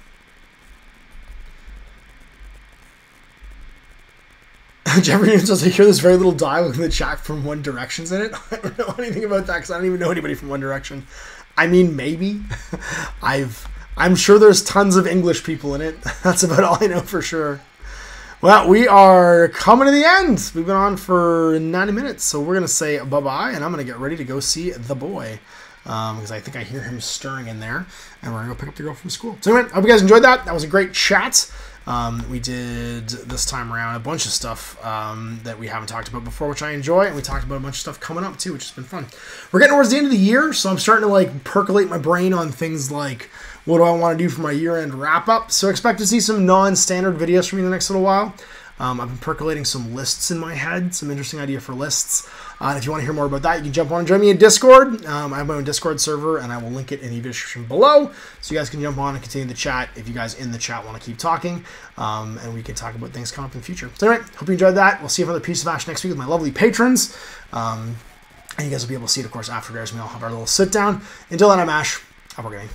Jeffrey says, I hear there's very little dialogue in the chat from One Direction's in it. I don't know anything about that because I don't even know anybody from One Direction. I mean, maybe. I'm sure there's tons of English people in it. That's about all I know for sure. Well, we are coming to the end. We've been on for 90 minutes, so we're going to say bye-bye, and I'm going to get ready to go see the boy. Because I think I hear him stirring in there, and we're going to go pick up the girl from school. So anyway, I hope you guys enjoyed that. That was a great chat. We did this time around a bunch of stuff that we haven't talked about before, which I enjoy, and we talked about a bunch of stuff coming up too, which has been fun. We're getting towards the end of the year, so I'm starting to like percolate my brain on things like what do I want to do for my year-end wrap-up. So expect to see some non-standard videos from me in the next little while. I've been percolating some lists in my head, some interesting idea for lists. And if you want to hear more about that, you can jump on and join me in Discord. I have my own Discord server, and I will link it in the description below. So you guys can jump on and continue the chat if you guys in the chat want to keep talking. And we can talk about things coming up in the future. So anyway, hope you enjoyed that. We'll see another piece of Ash next week with my lovely patrons. And you guys will be able to see it, of course, after Bears. We all have our little sit-down. Until then, I'm Ash. Have a good game.